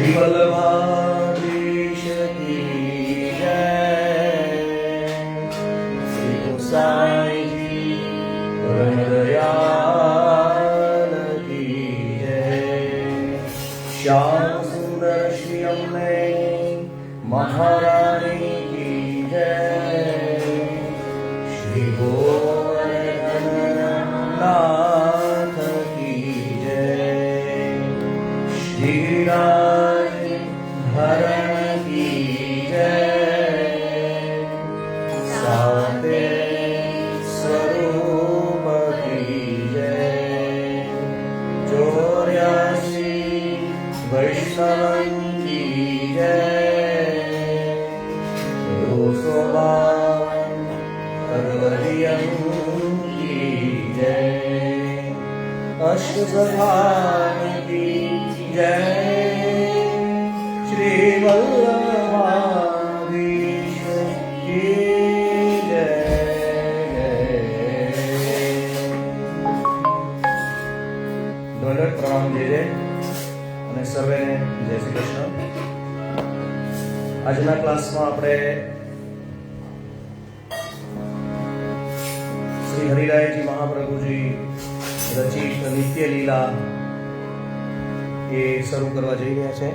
श्री वल्लभाधीश की जय। श्री गोसाई जी दयाल की जय। श्याम सुंदर श्री अम्मे महारानी की जय। श्री गोवर्धननाथ की जय। श्री गिरिराज धरण की जय। साते स्वरूप की जय। 84 वैष्णवन की जय। 252 अद्वैतम की जय। अष्टप्रधान की जय। श्री वल्लभाधीश की जय। દંડવત પ્રણામ જય અને સર્વેને જય શ્રી કૃષ્ણ। આજના ક્લાસમાં આપણે શ્રી હરિરાયજી મહાપ્રભુજી રચિત નિત્ય લીલા એ શરૂ કરવા જઈ રહ્યા છે।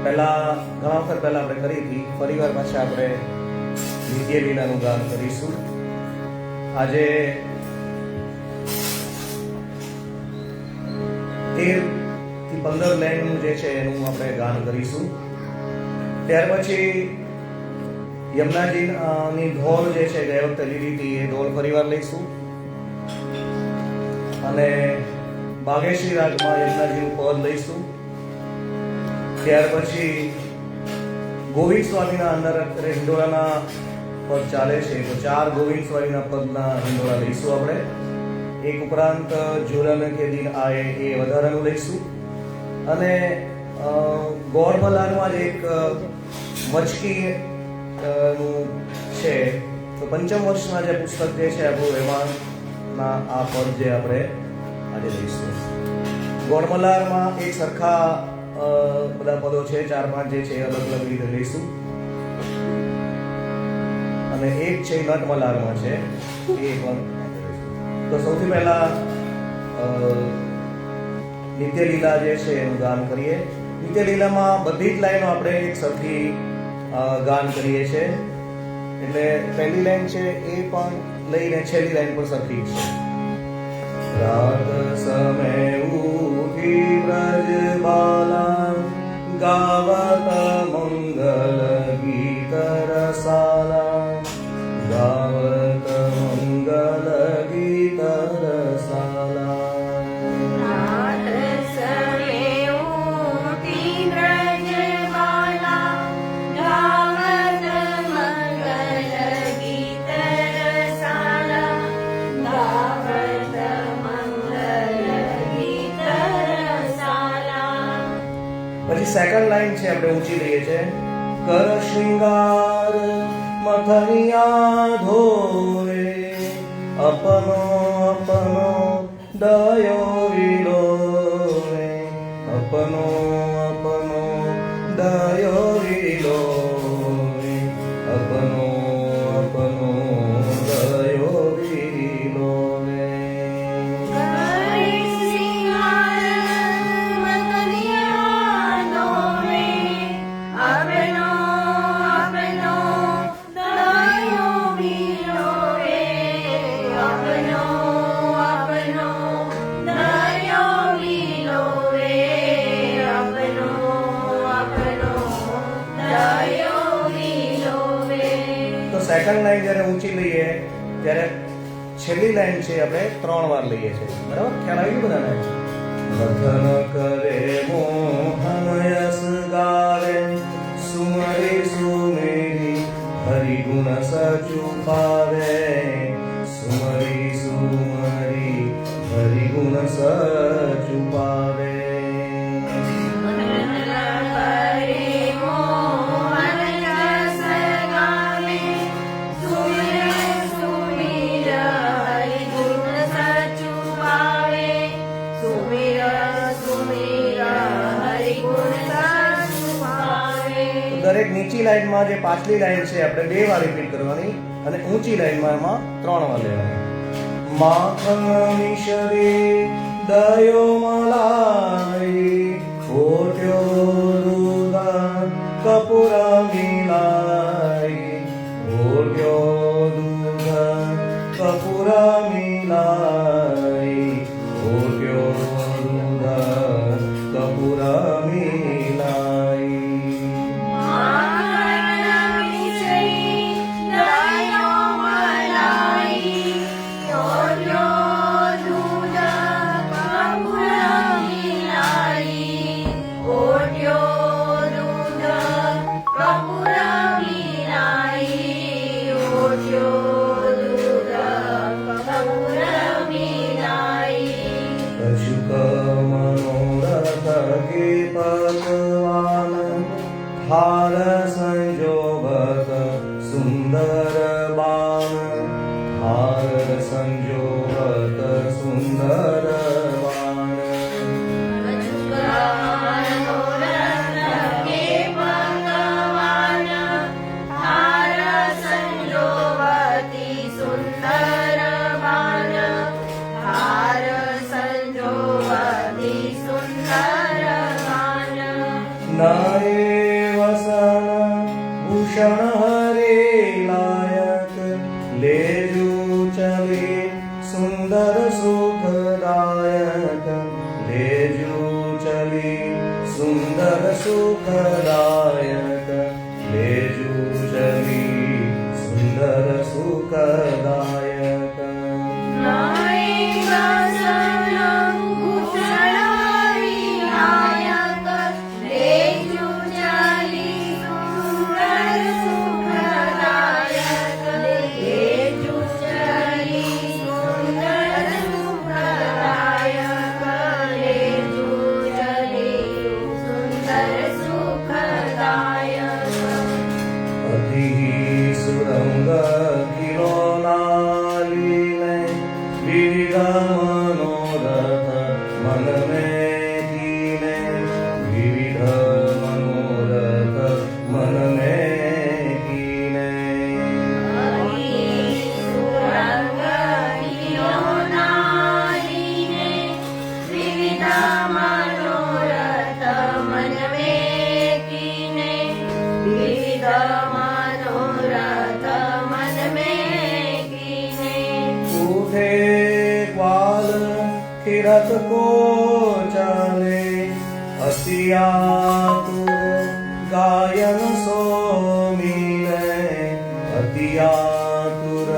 ઘણા વખત પહેલા આપણે કરી હતી, ફરીવાર પાછા આપણે નિત્ય લીલાનું ગાન કરીશું। આજે 13 થી 15 લાઈનનું જે છે એનું આપણે ગાન કરીશું। ત્યાર પછી યમુનાજીની ઢોલ જે છે ગયા વખતે લીધી હતી એ ઢોલ ફરીવાર લઈશું અને બાગેશ્રી રાગમાં યમુનાજીનું પદ લઈશું। ત્યાર પછી ગોવિંદ સ્વામીના અંદર હિંડોળાના પદ ચાલે છે તો 4 ગોવિંદ સ્વામીના પદના હિંડોળા લઈશું આપણે। એક ઉપરાંત ઝુલન કે દિન આયે એ વધારાનું લઈશું અને ગોળમલાનું આજે એક મચકી નું છે તો પંચમ વર્ષના જે પુસ્તક જે છે આપણું એમાંના આ પદ જે આપણે આજે લઈશું। ગોળમલારમાં એક સરખા બધા પદો છે, 4-5 જે છે અલગ અલગ રીતે લઈશું અને એક છે નટમલારમાં છે એ પણ। તો સૌથી પહેલા નિત્ય લીલા જે છે એનું ગાન કરીએ। નિત્ય લીલામાં બધી જ લાઈનો આપણે એક સરખી ગાન કરીએ છીએ, એટલે પહેલી લાઈન છે એ પણ લઈને છેલ્લી લાઈન પર સરખી છે। રાત સમય ઉઠી વ્રજ બાલા ગાવત મંગલ ગીત રસાલા। ગાવત મંગલ ગીત રસાલા। પછી સેકન્ડ લાઈન છે આપણે ઊંચી લઈએ છે। કર શૃંગાર મથનિયા ધોરે અપનો અપનો દયો વિલોરે। અપનો અપનો દયો વિલોરે। અપનો અપનો દયો વિલોરે। સેકન્ડ લાઈન જ્યારે ઊંચી લઈએ ત્યારે છેલ્લી લાઈન છે આપણે 3 વાર લઈએ છીએ, બરાબર? ખ્યાલ આવી ગયો બધાને? વતન કરે મોહન યસ ગાવે સુમરી સુમેરી હરિ ગુણ સચુ પાવે। સુમરી સુમરી હરિ ગુણ સચુ પાવે। સુમેર સુમેર હરિ ગુણ દરેક નીચી લાઈનમાં જે પાછલી લાઈન છે આપણે 2 વાર રિપીટ કરવાની અને ઊંચી લાઈનમાં એમાં 3 વાર લેવાની. માખણ મિશ્રે દયો મલાઈ ઓટ્યો દૂધ કપૂર મિલાઈ ઓટ્યો દૂધ કપૂર મિલાઈ ઓટ્યો દૂધ કપૂર મિલાઈ. पकवान हार संजोगत सुंदर बाण हार संजोगत सुंदर बाण. नारे वसन भूषण हरे लायक लेजू चले सुंदर सुखदायक लेजू चले सुंदर सुखदायक लेजू चले सुंदर सुखदायक. सुरंग किलोनालीने विविध मनोरथ मन में कीने विविध मनोरथ मन में कीने. सुरंग किलोनालीने विविध मनोरथ मन में कीने विविध उठे ग्वाल किरत को चले अति आतुर गायन सो मिले अति आतुर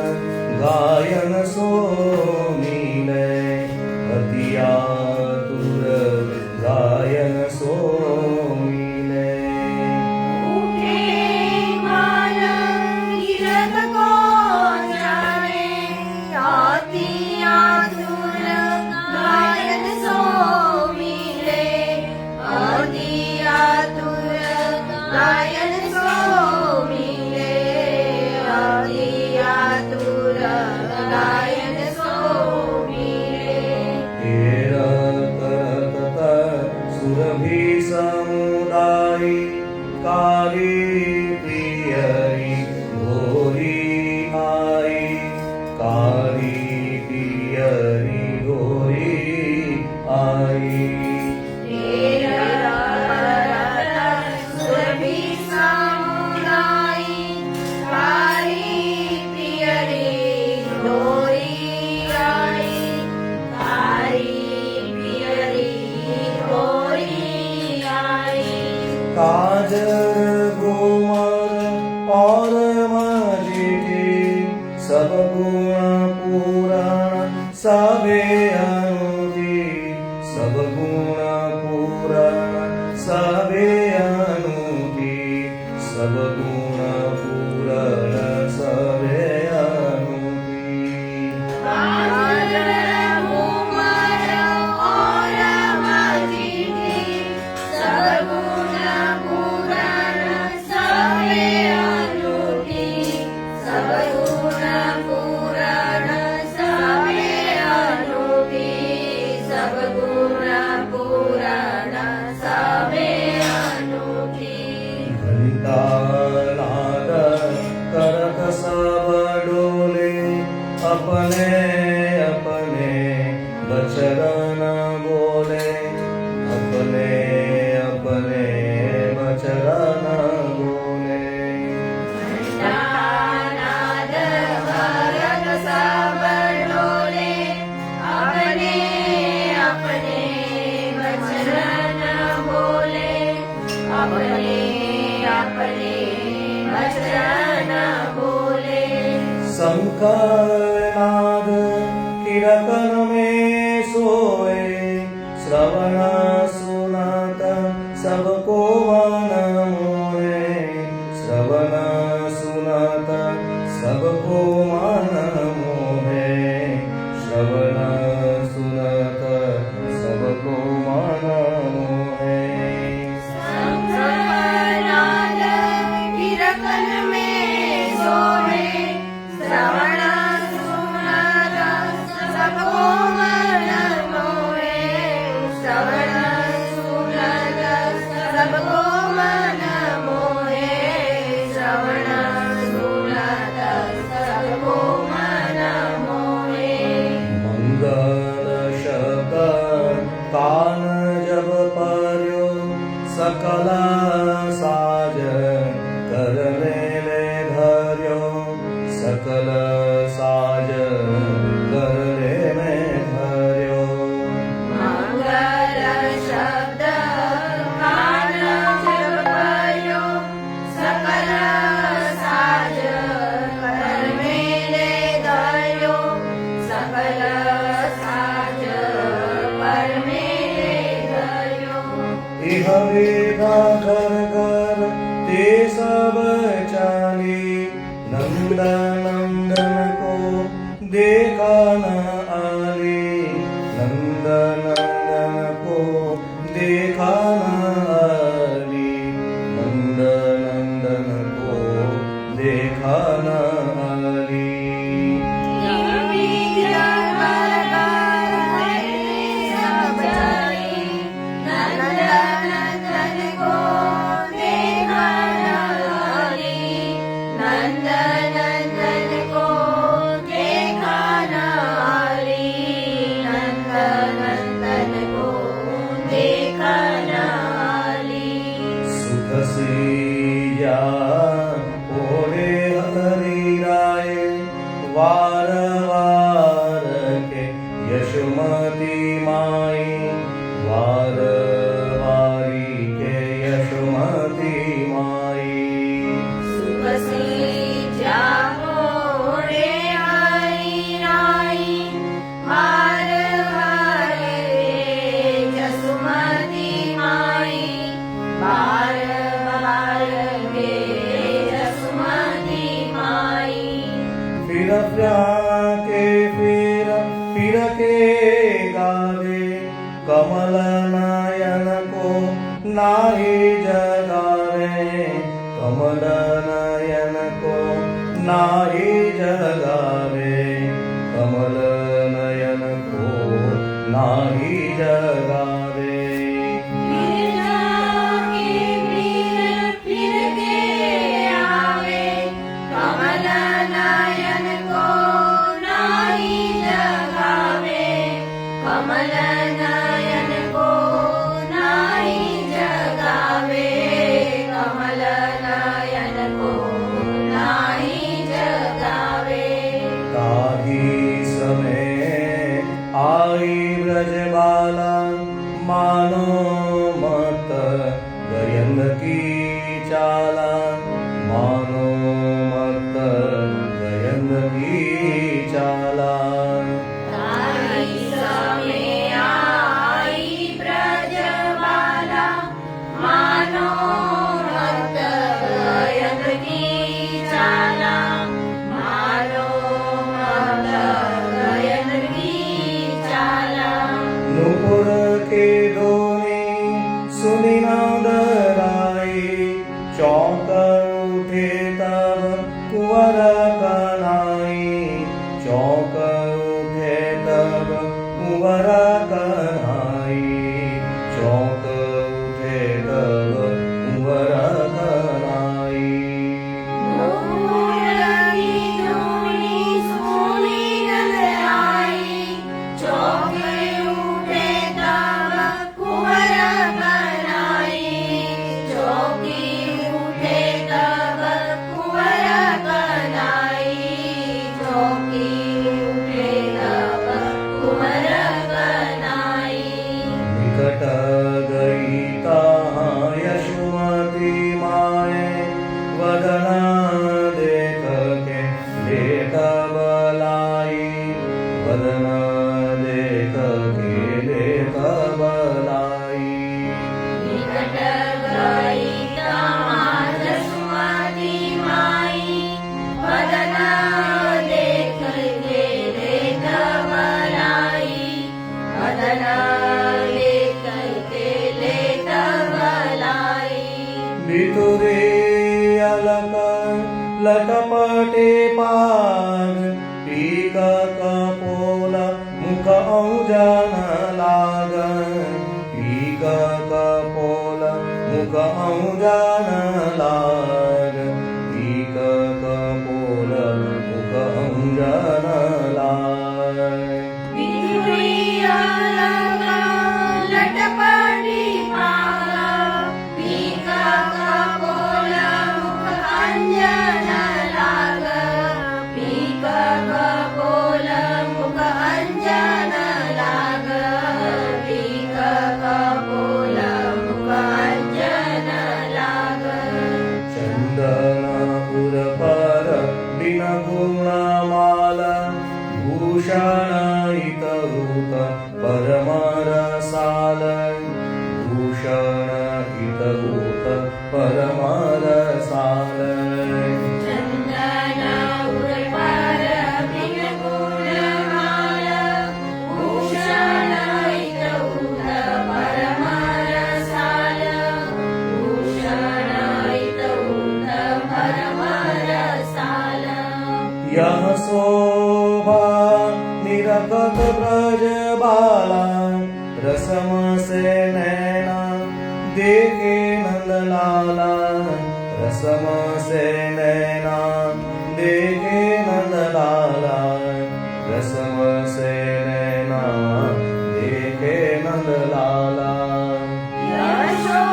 गायन सो मिले अति आतुर गायन सो मिले. गायन सो मिले न बोले, अपने अपने बचन बोले। घंटानाद भरत सब डोले, अपने अपने वचन बोले, अपने अपने वचन बोले। शंखनाद कीर्तन में सोए, श्रवण सुनत सबको मन मोहे, श्रवण सुनत सबको मन मोहे, श्रवण सुनत सबको मन मोहे। शंखनाद कीर्तन में सोए, श्रवण सुनत सबको मन मोहे, श्रवण सुनत सबको मन मोहे, श्रवण सुनत सबको मन मोहे। मंगल शब्द कान जब पर्यो, सकल साज करने ले धर्यो, सकल साज करने में धर्यो। मंगल शब्द कान जब पर्यो, सकल साज कर मेले धर्यो, सकल साज कर मेले धर्यो। इह वेदा घर घर ते सब चाली, नंदन को देखा न आली, नंदन को देखा न आली, नंदन को देखा न आली। सुख सिया ओरे हरि राय, वार वार के यशोमती माई, वार वारी के यशोमती माई। फिर के गावे, कमल नयन को नाही जगावे, कमल नयन को नाही जगावे, कमल नयन को नाही जगावे। कमल नयन को नाही जगावे, कमल नयन को नाही जगावे। ताही समय आई ब्रजबाला, मानो मत गयन की चाला, मानो मत गयन की चाला। नूपुर के ध्वनि सुनी नंदराई, चौंक उठे तब कुंवर कन्हाई, चौंक उठे तब कुंवर कन्हाई, चौंक उठे तब कुंवर कन्हाई। सोनी नंद आई, चौक लटपटे पाग पीक कपोल मुख औजन लाग पीक कपोल मुख औजन लाग पीक कपोल मुख औजन लाग लटपटी पाग पीक कपोल मुख अंजन लाग पीक कपोल मुख अंजन लाग पीक कपोल मुख अंजन लाग चंदन उर पर बिन गुणमाल भूषण हितभूत परम रसाल भूषण हितभूत परम रसाल चंदन उर पर बिन गुणमाल भूषण हितभूत परम रसाल भूषण हितभूत परम रसाल यह शोभा निरखत ब्रज बाला रसम से नैना देखे नंदलाला रसम से नैना देखे नंदलाला रसम से नैना देखे नंदलाला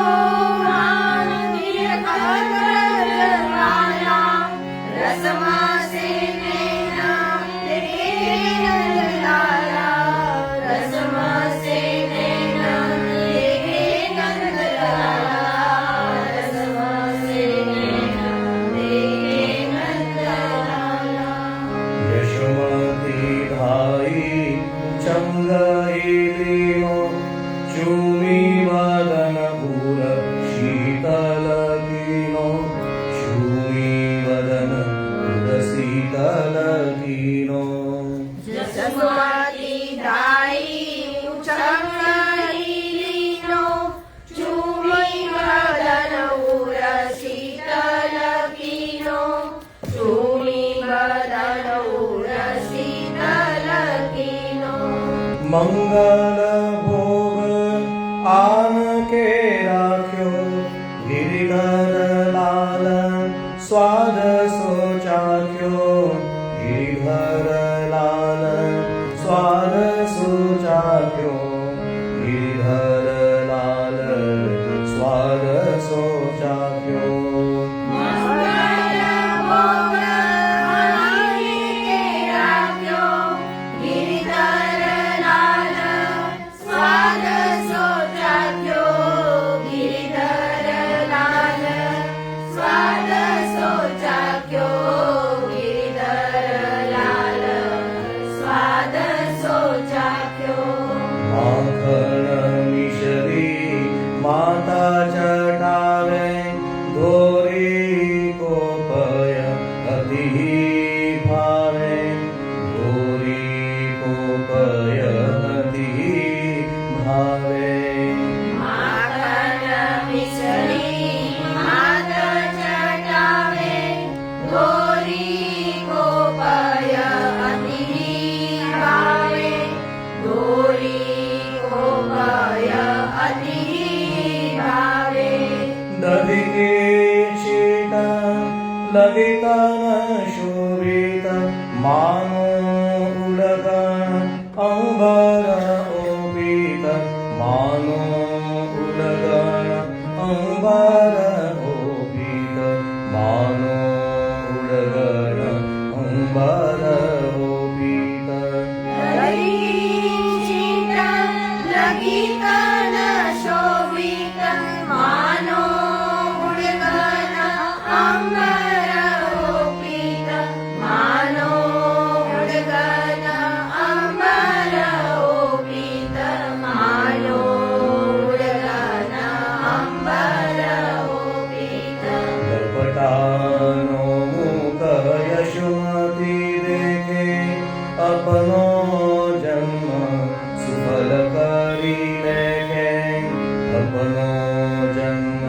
यशोमान निरखत ब्रजबाला रसम से नैना देखे नंदलाला रसम से नैना देखे नंदलाला रसम से नैना देखे नंदलाला यशोमती धाई चंगई लीनो चूमी वदन पूर शीतल कीनो चूमी वदन पूर शीतल कीनो जसमती दाई उचंगई लीनो चूमी वदन उर शीतल कीनो चूमी वदन उर शीतल कीनो मंगल भोग आन के राख्यो गिरिधर लाल स्वाद सोचाख्यो गिरिधर लाल स्वाद सोचाख्यो गिरिधर लाल स्वाद सोचाख्यो मंगल भोग आने के राख्यो गिरिधर लाल स्वाद सोचाख्यो गिरिधर लाल स्वाद सोचाख्यो गिरिधर लाल स्वाद सोचाख्यो माखन मिश्री माता चटावे धोरी कोपय अति भावे धोरी कोपय अति भावे माखन मिश्री मात चटावे धोरी कोपय अति भावे धोरी कोपय अति भावे दधि के चीट लगिता न शोभित मानो उड़गण अंबर ओपित मानो उड़गण अंबर ओपित मानो उड़गण अंबर ओपित लगित न शोभित मानो उड़गन अंबर ओपित मानो उड़गन अंबर ओपित मानो उड़गन अंबर ओपित लपटानो मुख यशोमती देखे अपनो जन्म सुफल करी लेखे अपनो जन्म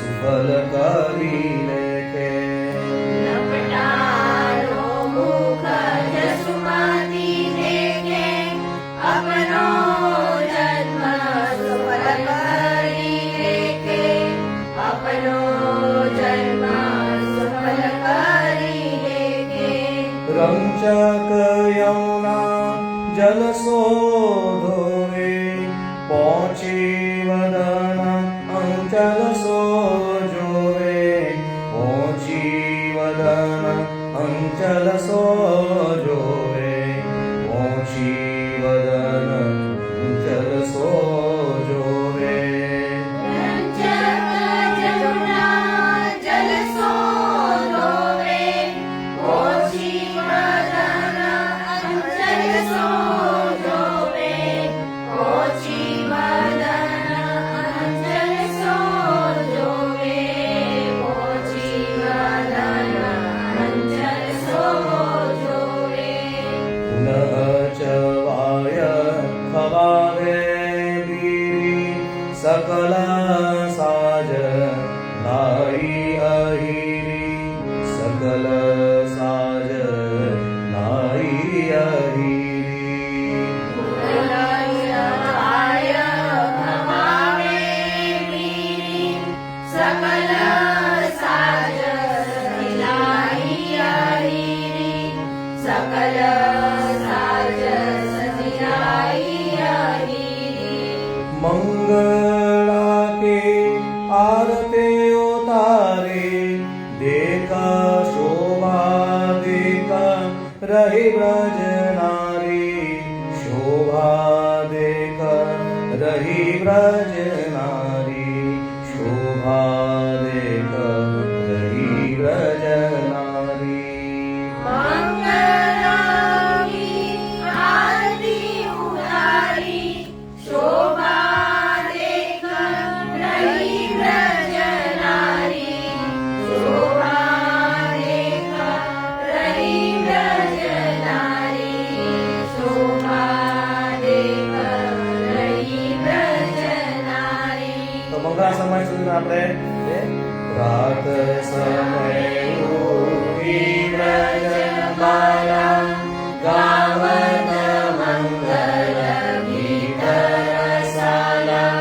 सुफल करी लेखे પહોંચી વદન અંચલ સોજોવે પહોંચી વદન અંચલ સોજોવે પહોંચી વદન અંચલ સોજોવે सकल साज नाई अहिरी सकल साज नाई अहिरी सकल साज दिलाई अहिरी सकल साज दिलाई अहिरी मंगला के आरते उतारे देखा शोभा देखा रही ब्रज नारी शोभा देखा रही ब्रज नारी शोभा देखा रही ब्रज नारी मंगलाकी आरती उतारी शोभा देख रही ब्रज नारी शोभा देख रही ब्रज नारी शोभा देख रही ब्रज नारी તો મંગળા સમય સુધી આપણે રાત સમય ઉઠી બ્રજ બાલા ગાવત મંગલ ગીત રસાલા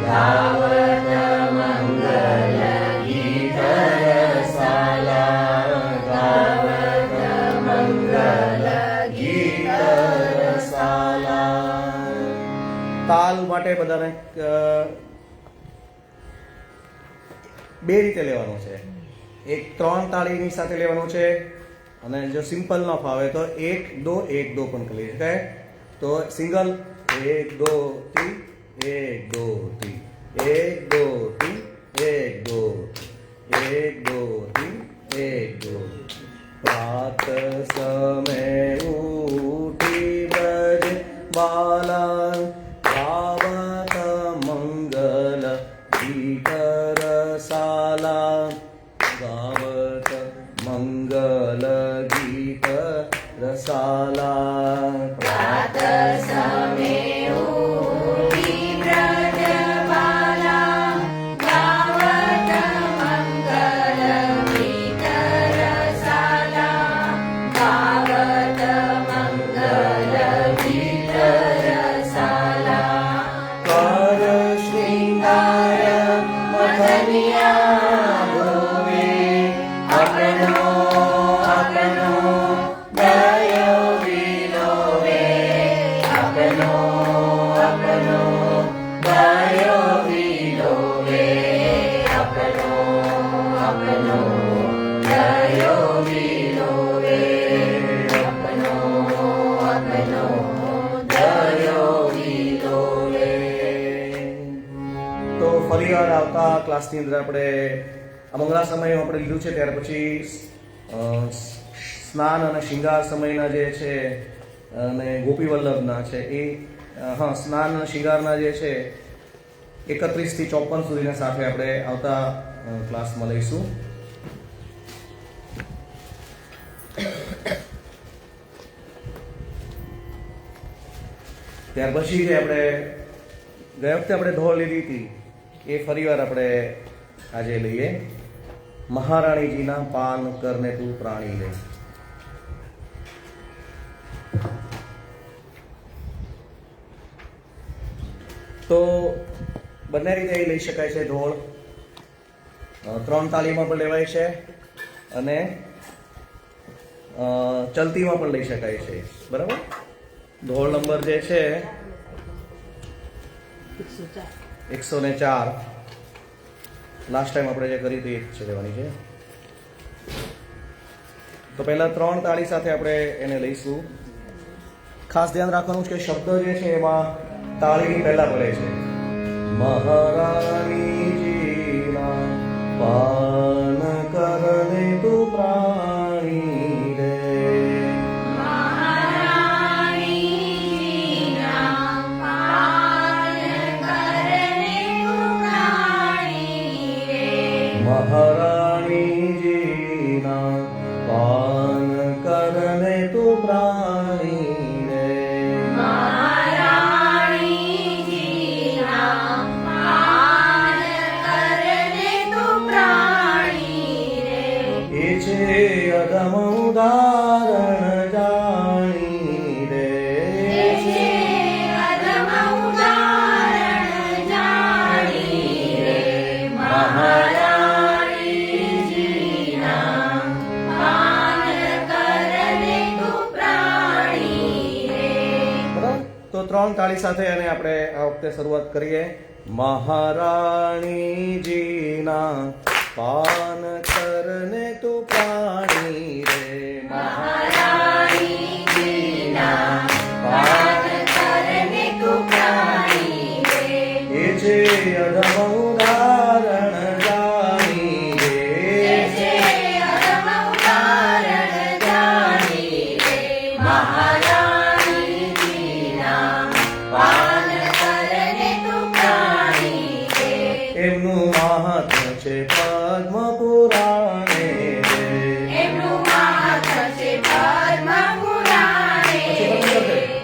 ગાવત મંગલ ગીત રસાલા ગાવત મંગલ ગીત રસાલા તાલ માટે બધાને બે રીતે લેવાનું છે એક 3 તાળીની સાથે લેવાનું છે અને જો સિમ્પલ ન ફાવે તો 1 2 1 2 પણ કરી શકાય તો સિંગલ 1 2 3 1 2 3 1 2 3 1 2 1 2 3 1 2 પ્રાત સમય ઉઠી બ્રજ બાલા ગાવત મંગલ ગીત રસાલા ગાવત મંગલ ગીત રસાલા પ્રાત સમય ઉઠી બ્રજ બાલા ગાવત મંગલ ગીત રસાલા ગાવત મંગલ ગીત રસાલા કર શૃંગાર મથનિયા ભૂમિ અપનો અપનો દયો વિલોવે અપનો અપનો દયો વિલોવે અપનો અપનો દયો વિલોવે અપનો અપનો દયો વિલોવે તો ફરીવાર આવતા ક્લાસની અંદર આપણે આ મંગળા સમય આપણે લીધું છે ત્યાર પછી સ્નાન અને શિંગાર સમયના જે છે અને ગોપી વલ્લભના છે એ સ્નાન અને શિંગારના જે છે 31 થી 54 સુધીના સાથે આપણે આવતા ક્લાસમાં લઈશું. ત્યાર પછી જે આપણે ગયા વખતે આપણે ધોળ લીધી હતી એ ફરીવાર આપણે આજે લઈએ. મહારાણીજીના પાન કરને તું પ્રાણી લે. તો બંને રીતે લઈ શકાય છે ઢોળ. 3 તાલીમાં પણ લેવાય છે અને ચલતીમાં પણ લઈ શકાય છે. બરાબર. ઢોળ નંબર જે છે 104. લાસ્ટ ટાઈમ આપણે જે કરી હતી એ જ છે લેવાની છે. તો પહેલા 3 તાળી સાથે આપણે એને લઈશું. ખાસ ધ્યાન રાખવાનું છે કે શબ્દ જે છે એમાં તાળીની પહેલા પડે છે. મહારાણીજીના પાન કરને તું પ્રાણી રે. મહારાણીજીના પાન કરને તું પ્રાણી રે. એ છે અધમ ઉદાહરણ જાણી રે. બરાબર? તો 3 તાળી સાથે અને આપણે આ વખતે શરૂઆત કરીએ. મહારાણીજીના પાન કરને તું પ્રાણી રે. મહારાણીજીના પાન એ છે અધમ ઉદાહરણ જાણી રે. એમનું મહાત્મ્ય છે પદ્મ પુરાણે રે.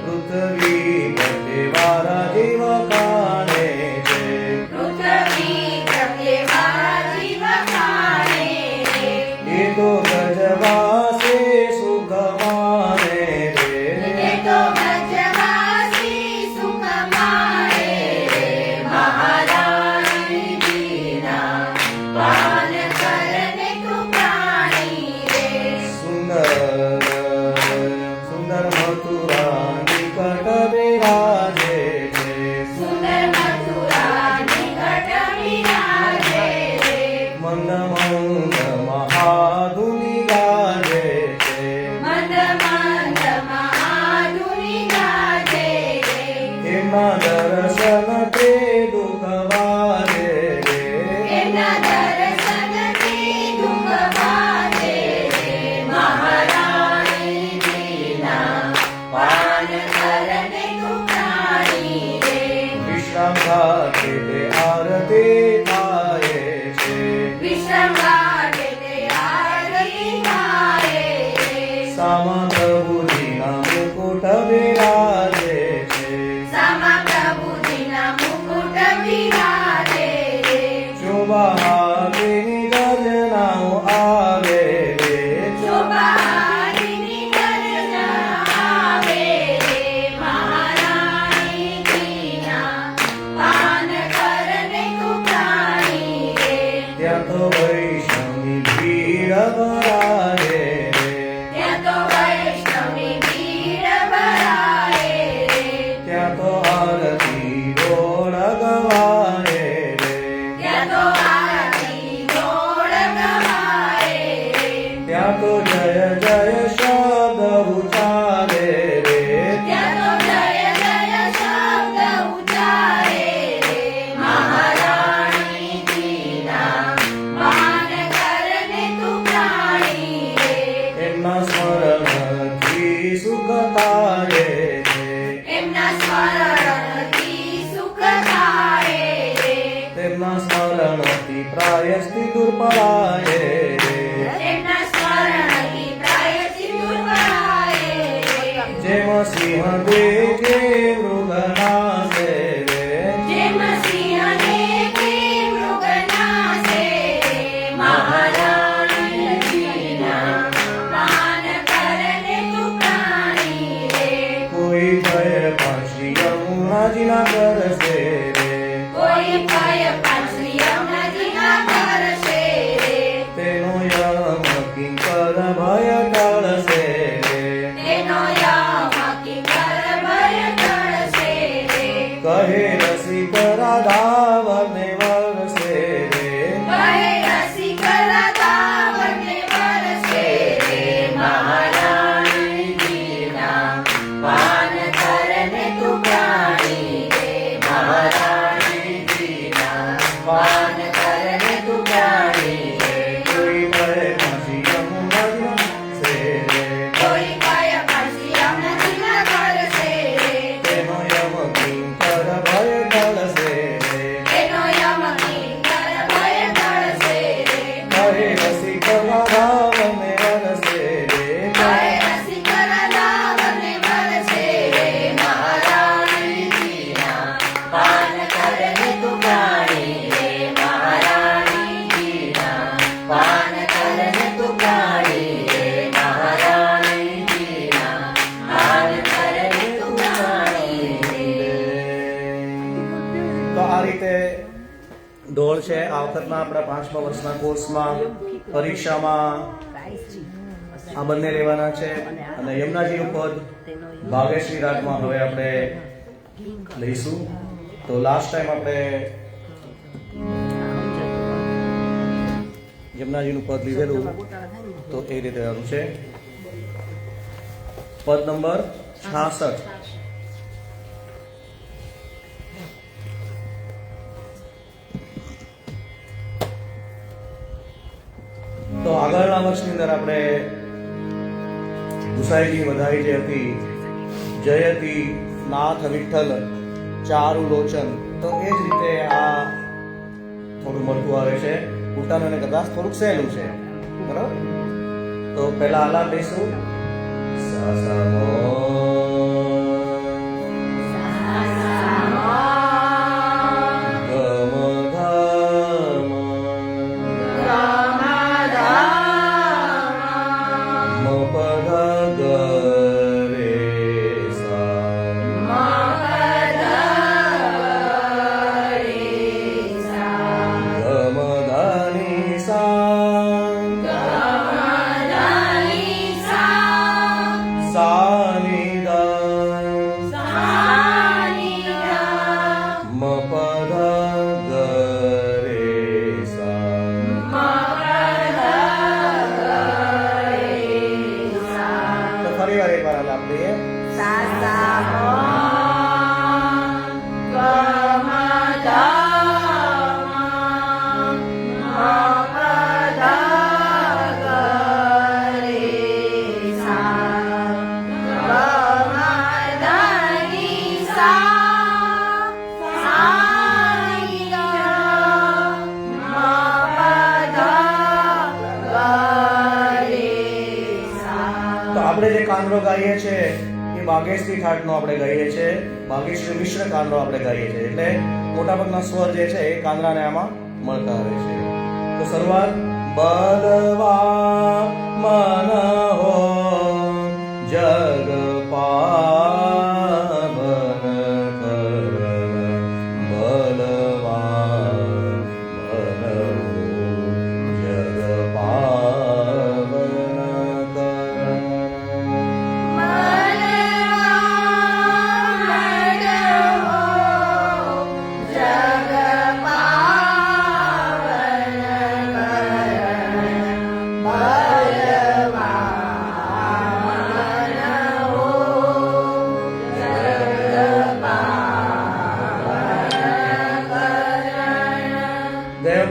પૃથ્વી પ્રત્યે વારા જીવ કાણે છે. એ તો ગજવાસે સુખ માને રે. સુંદર મથુરા નિકટ બિરાજે છે. મંદ મંદ મહાધુની ગાજે છે. એમના દર્શન તે દુઃખ વારે રે. વિશ્રામ ઘાટે તે આરતી થાય છે. સામા પ્રભુજીના મુકુટ બિરાજે છે. શોભા હાથીની ગર્જનાઓ આવે રે. ત્યાં તો વૈષ્ણવની ભીડ ભરાય રે. ત્યાં તો આરતી ડોળ ગવાય રે. ત્યાં તો જય જય શબ્દ ઉચ્ચારે રે. એમના સ્મરણથી સુખ થાય છે. તેમના સ્મરણથી પ્રાયશ્ચિત દૂર પડાય રે. જેમ સિંહ દેખે મૃગના સેવે. કોઈ ભય પાછી યમુનાજીના કરશે રે. તેનો યમ કિંકર ભય ટળશે રે. રસિક રાધાવને વરસે રે કહે રસિક રાધાવને વરસે રે મહારાણીજીના પાન કરને તું પ્રાણી રે મહારાણીજીના પાન કરને તું પ્રાણી રે કોઈ ભય ફાંસી યમુના સે રે કોઈ કાય પાછી અમનજીના કરશે રે તેનો યમ કિંકર ભય ઢળસે રે એનો યમ કિંકર ભય ઢળશે રે કહે રસિક રાધાવને વરસે રે કહે રસિક રાધાવને વરસે રે મહારાણીજીના પાન કરને તું પ્રાણી રે મહારાણીજીના પાન કરને તું પ્રાણી રે મહારાણીજીના પાન કરને તું પ્રાણી રે તો આ રીતે ઢોળ છે આ વખતના આપણા 5મા વર્ષના કોર્સમાં પરીક્ષામાં આ બંને લેવાના છે અને યમુનાજીનું પદ ભાગ્યશ્રી રાગમાં હવે આપણે લઈશું. તો લાસ્ટ ટાઈમ આપણે યમુનાજીનું પદ લીધેલું તો એ રીતે લેવાનું છે. પદ નંબર 66. તો આગળના વર્ષની અંદર આપણે ગુસાઈજીની વધાઈ જે હતી જયતી નાથ વિઠ્ઠલ ચારુ લોચન, તો એ જ રીતે આ થોડું મળતું આવે છે. ઉલટાનું એને કદાચ થોડુંક સહેલું છે, બરાબર. તો પહેલા આલાપ લઈશું. સા સા મો આપણે જે કાંદરો ગાઈએ છીએ એ ભાગ્યશ્રી ઠાઠનો આપણે ગાઈએ છીએ, ભાગ્યશ્રી મિશ્ર કાંદરો આપણે ગાઈએ છીએ, એટલે મોટાભાગના સ્વર જે છે એ કાંદરાને આમાં મળતા આવે છે. તો શરૂઆત બલવા મન હો જગ પાવન કરણ બલવા મન હો જગ પાવન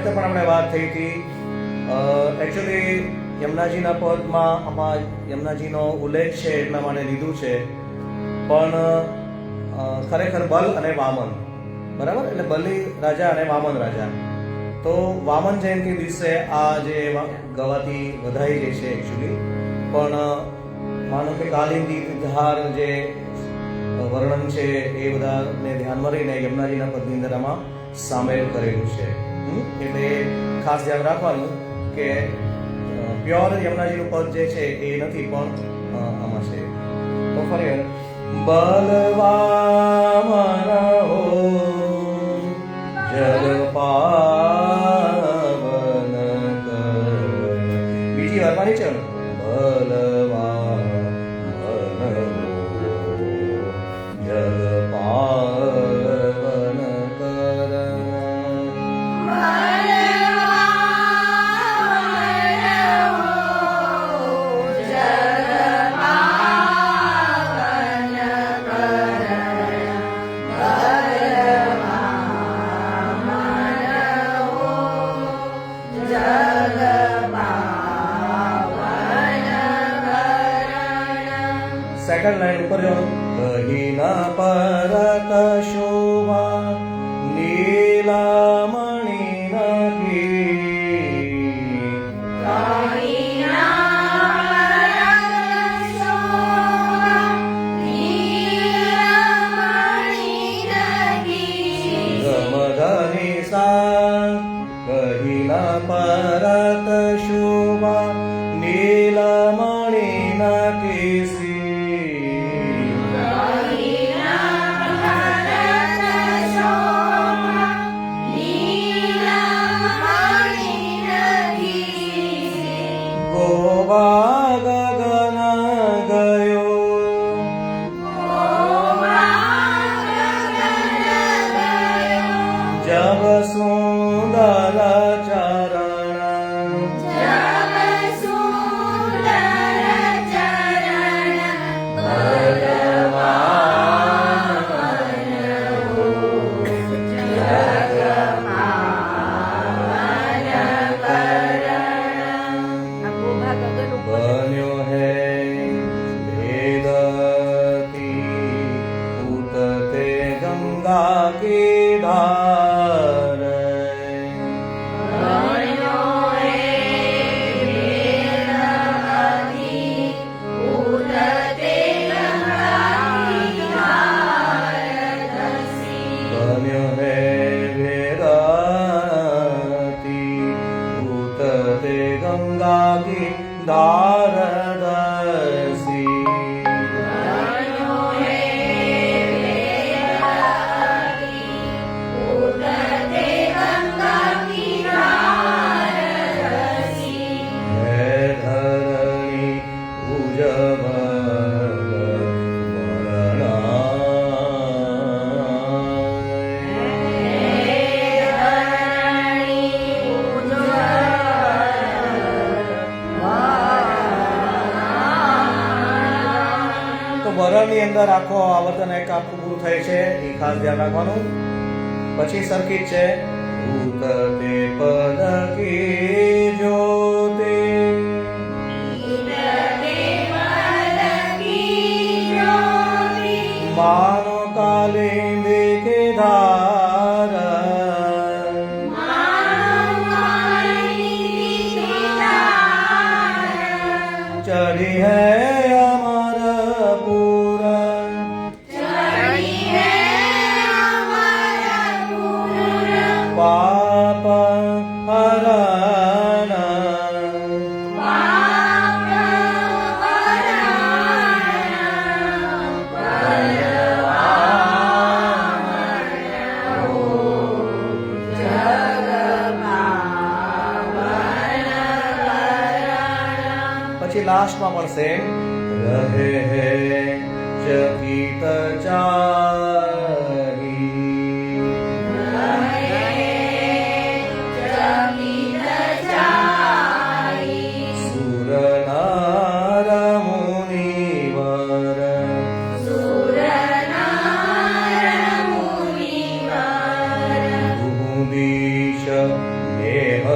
પણ આપણે વાત થઈ હતી. એકચ્યુઅલી યમુનાજીના પદમાં આમાં યમુનાજીનો ઉલ્લેખ છે એટલા માટે લીધું છે, પણ ખરેખર બલ અને વામન, બરાબર, એટલે બલી રાજા અને વામન રાજા. તો વામન જયંતિ દિવસે આ જે ગવાતી વધાઈ જે છે એકચ્યુઅલી, પણ માનો કે કાલિંદી ધાર જે વર્ણન છે એ બધાને ધ્યાનમાં રહીને યમુનાજીના પદની અંદર આમાં સામેલ કરેલું છે. એટલે ખાસ ધ્યાન રાખવાનું કે પ્યોર યમુનાજીનું પદ જે છે એ નથી, પણ આમાં છે. તો ફરી બલવામન હો જગ પાવન કર, બીજી વાર મારી છે બલવામન હો જગ પાવન કર. સેકન્ડ લાઈન ઉપર જો કહીના પરત શોભા નીલામણી નગી ગમધની સા કહીના પરત શોભા નીલમણી નગી ગોવા ગગન ગયો જબ સુંદર ચરણ બન્યો હૈ ભેદતી ઉતરતે ગંગા કી ધાર બન્યો હૈ ભેદતી ઉતરતે ગંગા કી ધાર દસી હે ધરણી ઉજબ વરણની અંદર આખો આવર્તન એક આખું પૂરું થાય છે એ ખાસ ધ્યાન રાખવાનું. પછી સરખી છે ઉતરતે પદ કી જ્યોતિ માનો કાલિંદી કે ધાર ચढ़ी है अमर पूरन पाप हरण પછી લાસ્ટમાં મળશે રહે હે ચકિત ચારી સુર નાર મુનિવર ભૂદીશ દેહ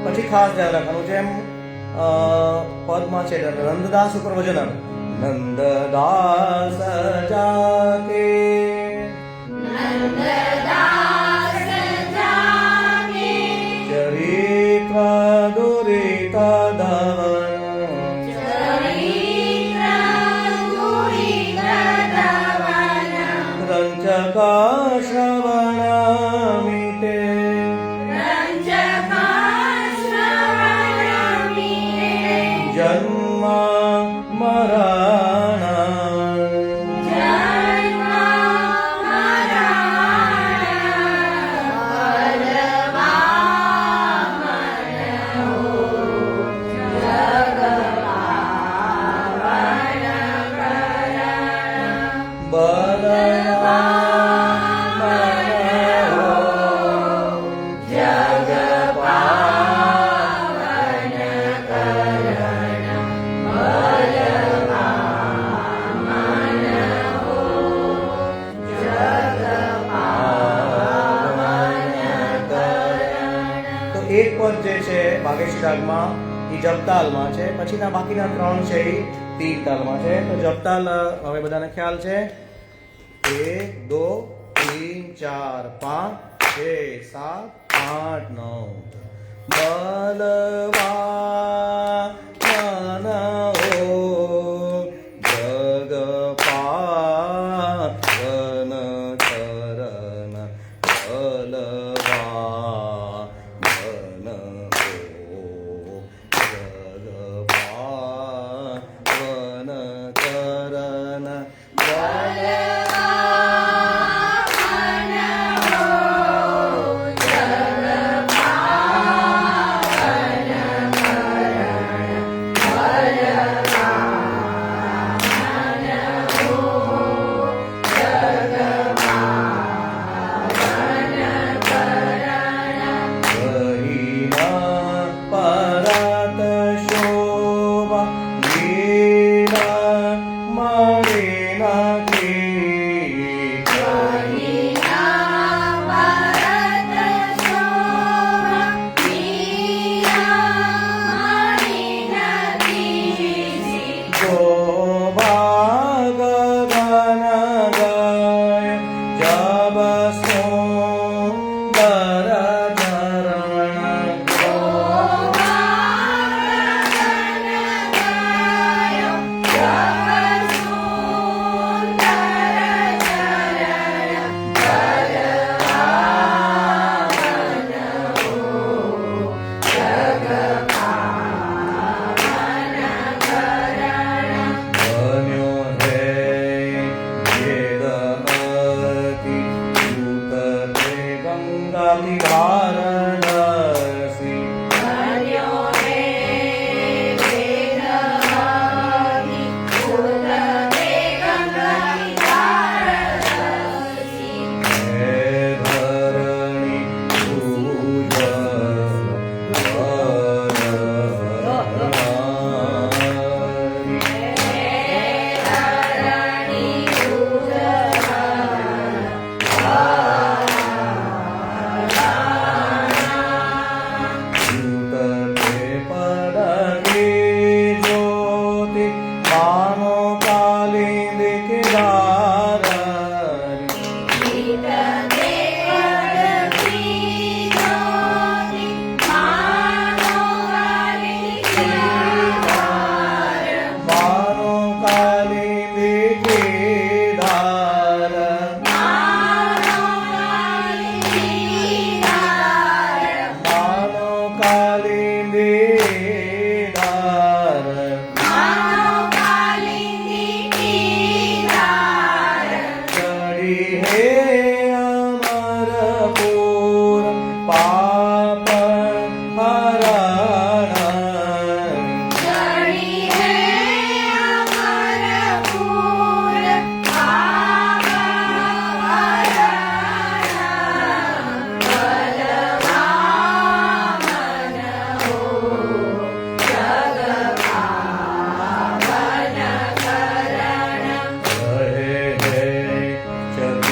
પછી ખાસ ધ્યાન રાખવાનું જેમ પદમાં છે નંદદાસ ઉપર વજન નંદદાસ જાકે ચરિત્ર દુરિત ધવન રંજક શ્રવણ મિતે જન્મ મરણ ભાગેશી રાગમાં એ જપતાલમાં છે, પછીના બાકીના 3 છે એ તીન તાલમાં છે. તો જપતાલ હવે બધાને ખ્યાલ છે. 1 2 3 4 5 6 7 8 9 બલવા મનઓ જગપાલન ચરણ બલવા મનઓ જગપાલન ચરણ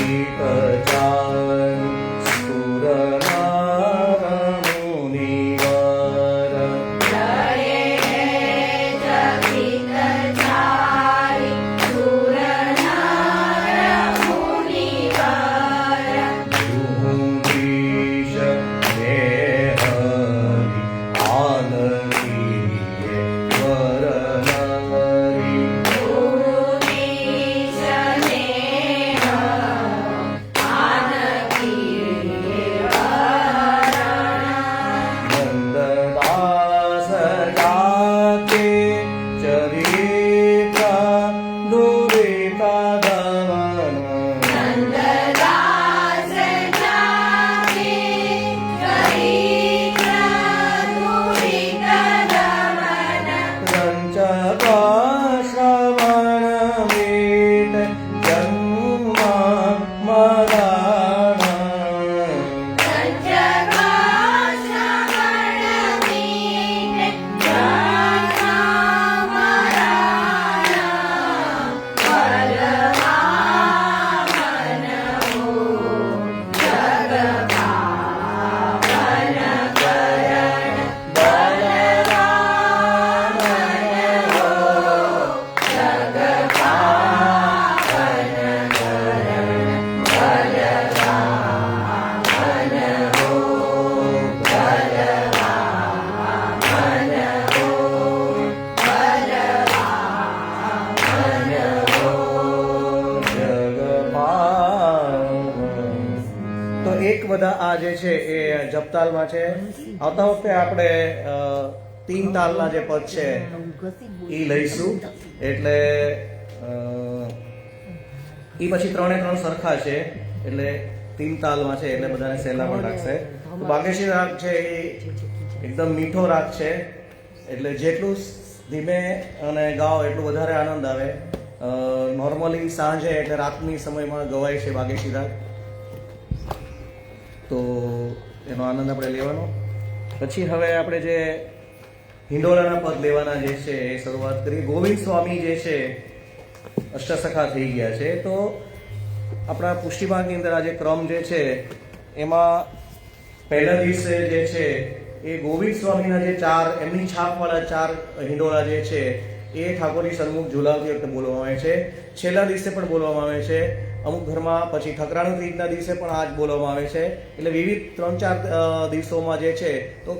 Sita એક બધા આ જે છે એ જપતાલમાં છે. આવતા વખતે આપણે 3 તાલના જે પદ છે એ લઈશું, એટલે એ પછી 3 સરખા છે, એટલે 3 તાલમાં છે, એટલે બધાને સહેલા પણ લાગશે. તો બાગેશી રાગ છે એ એકદમ મીઠો રાગ છે, એટલે જેટલું ધીમે અને ગાઓ એટલું વધારે આનંદ આવે. નોર્મલી સાંજે એટલે રાતની સમયમાં ગવાય છે બાગેશી રાગ, તો એનો આનંદ આપણે લેવાનો. પછી હવે આપણે જે હિંડોળાના પદ લેવાના જે છે એ શરૂઆત કરીએ. ગોવિંદ સ્વામી જે છે અષ્ટસખા થઈ ગયા છે, તો આપણા પુષ્ટિમાર્ગની અંદર આ જે ક્રમ જે છે એમાં પહેલા દિવસે જે છે એ ગોવિંદ સ્વામીના જે 4 એમની છાપવાળા 4 હિંડોળા જે છે એ ઠાકોરની સન્મુખ ઝુલાવતી વખતે બોલવામાં આવે છે. છેલ્લા દિવસે પણ બોલવામાં આવે છે. અમુક ઘરમાં પછી ઠકરાણું ત્રીજના દિવસે પણ આ જ બોલવામાં આવે છે. એટલે વિવિધ 3-4 દિવસોમાં જે છે તો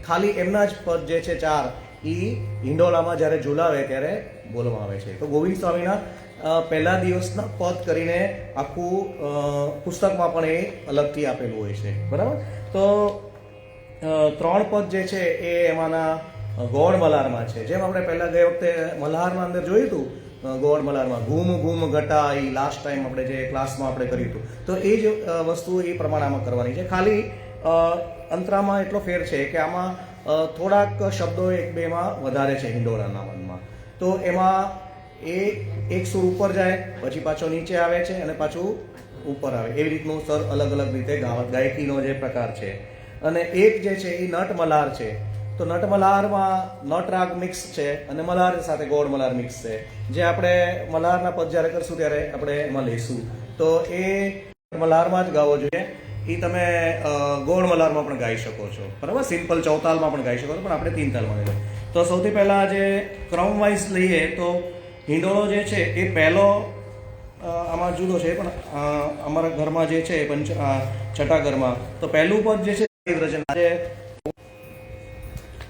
ખાલી એમના જ પદ જે છે 4 એ હિંડોળામાં જ્યારે ઝુલાવે ત્યારે બોલવામાં આવે છે. તો ગોવિંદ સ્વામીના પહેલા દિવસના પદ કરીને આખું પુસ્તકમાં પણ એ અલગથી આપેલું હોય છે, બરાબર. તો 3 પદ જે છે એ એમાંના ગોળ મલ્હારમાં છે. જેમ આપણે પહેલા ગઈ વખતે મલ્હારમાં અંદર જોયું હતું, ગોળ મલ્હારમાં ઘૂમ ઘૂમ ઘટા, એ લાસ્ટ ટાઈમ આપણે જે ક્લાસમાં આપણે કર્યું હતું, તો એ જ વસ્તુ એ પ્રમાણે આમાં કરવાની છે. ખાલી અંતરામાં એટલો ફેર છે કે આમાં થોડાક શબ્દો 1-2માં વધારે છે હિંડોળાના મનમાં. તો એમાં એક સુર ઉપર જાય, પછી પાછો નીચે આવે છે અને પાછું ઉપર આવે, એવી રીતનું સ્વર અલગ અલગ રીતે ગાયકીનો જે પ્રકાર છે. અને એક જે છે એ નટ મલ્હાર છે. તો નટ મલ્હારમાં નટ રાગ મિક્સ છે અને મલ્હાર સાથે ગોળ મલ્હાર મિક્સ છે. જે આપણે મલ્હારના પદ જ્યારે કરશું ત્યારે આપણે એમાં લઈશું. તો એ મલ્હારમાં જ ગાવો જોઈએ. એ તમે ગોળ મલ્હારમાં પણ ગાઈ શકો છો, બરાબર. સિમ્પલ ચૌતાલમાં પણ ગાઈ શકો છો, પણ આપણે 3 તાલમાં લઈએ. તો સૌથી પહેલા જે ક્રમ વાઇઝ લઈએ તો હિંડોળો જે છે એ પહેલો આમાં જુદો છે, પણ અમારા ઘરમાં જે છે છઠ્ઠા ઘરમાં તો પહેલું પદ જે છે રચના છે.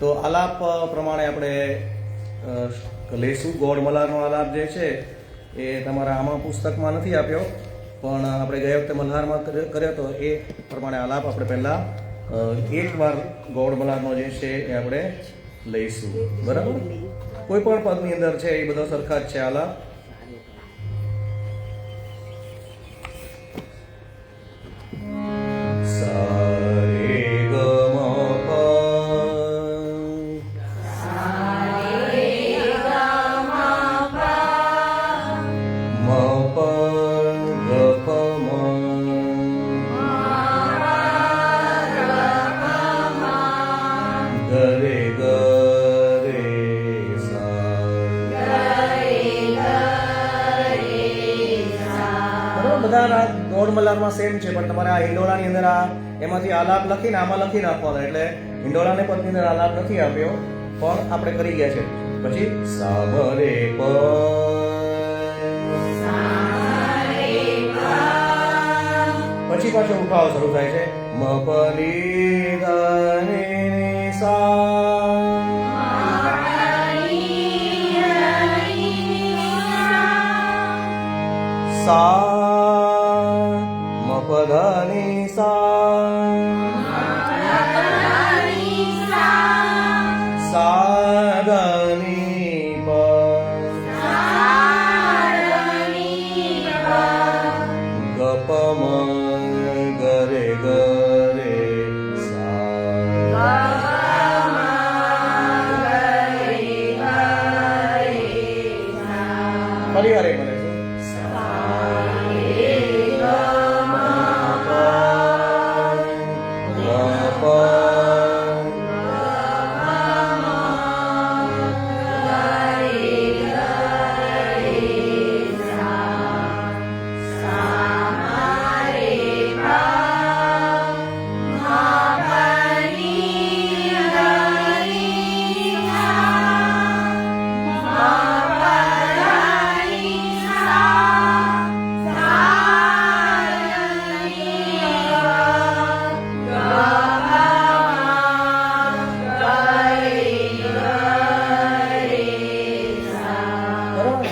તો આલાપ પ્રમાણે આપણે લઈશું. ગોળ મલ્હારનો આલાપ જે છે એ તમારા આમાં પુસ્તકમાં નથી આપ્યો, પણ આપણે ગયા વખતે મલ્હારમાં કર્યો તો એ પ્રમાણે આલાપ આપણે પહેલા એકવાર ગોળ મલ્હારનો જે છે એ આપણે લઈશું, બરાબર. કોઈ પણ પદની અંદર છે એ બધો સરખા જ છે આલાપ. ગોળ મલ્હારમાં સેમ છે, પણ તમારે આ હિંડોળાની અંદર એમાંથી આલાપ લખીને આમાં લખી નાખવાનો. એટલે હિંડોળાને પદની અંદર આલાપ નથી આપ્યો, પણ આપણે કરી ગયા છે. પછી સામરે પછી પાછો ઉઠાવો શરૂ થાય છે. મપલી ધને સા મપધની સાધની ગપમ ગરે ગરે પરિવાર એક બને છે.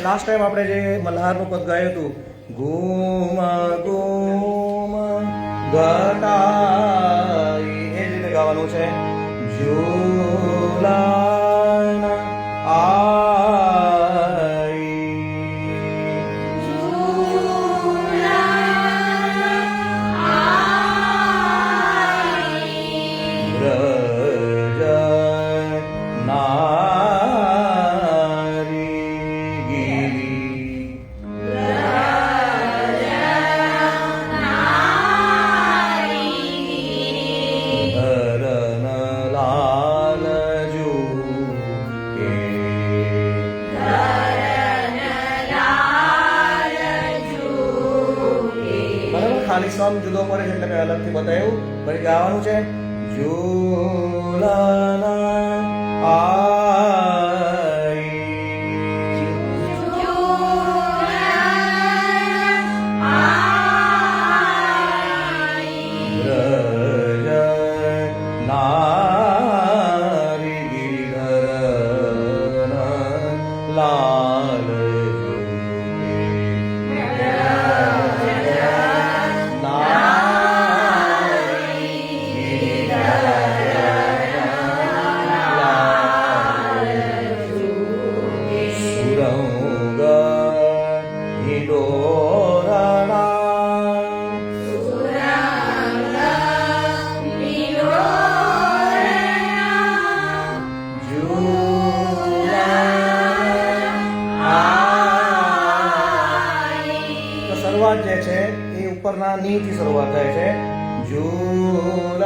લાસ્ટ ટાઈમ આપણે જે મલ્હારનું પદ ગાયું હતું, ઘૂમ ઘૂમ ઘટ झूलन आई ब्रज नारी गिरी धरन लाल जू के બરાબર ખાલી સમ જુદો પડે છે એટલે મેં અલગથી બતાવ્યું પછી ગાવાનું છે ઝૂલન આઈ ब्रज नारी गिरिधरन लाल શરૂઆત જે છે એ ઉપરના ની થી શરૂઆત થાય છે ઝૂલન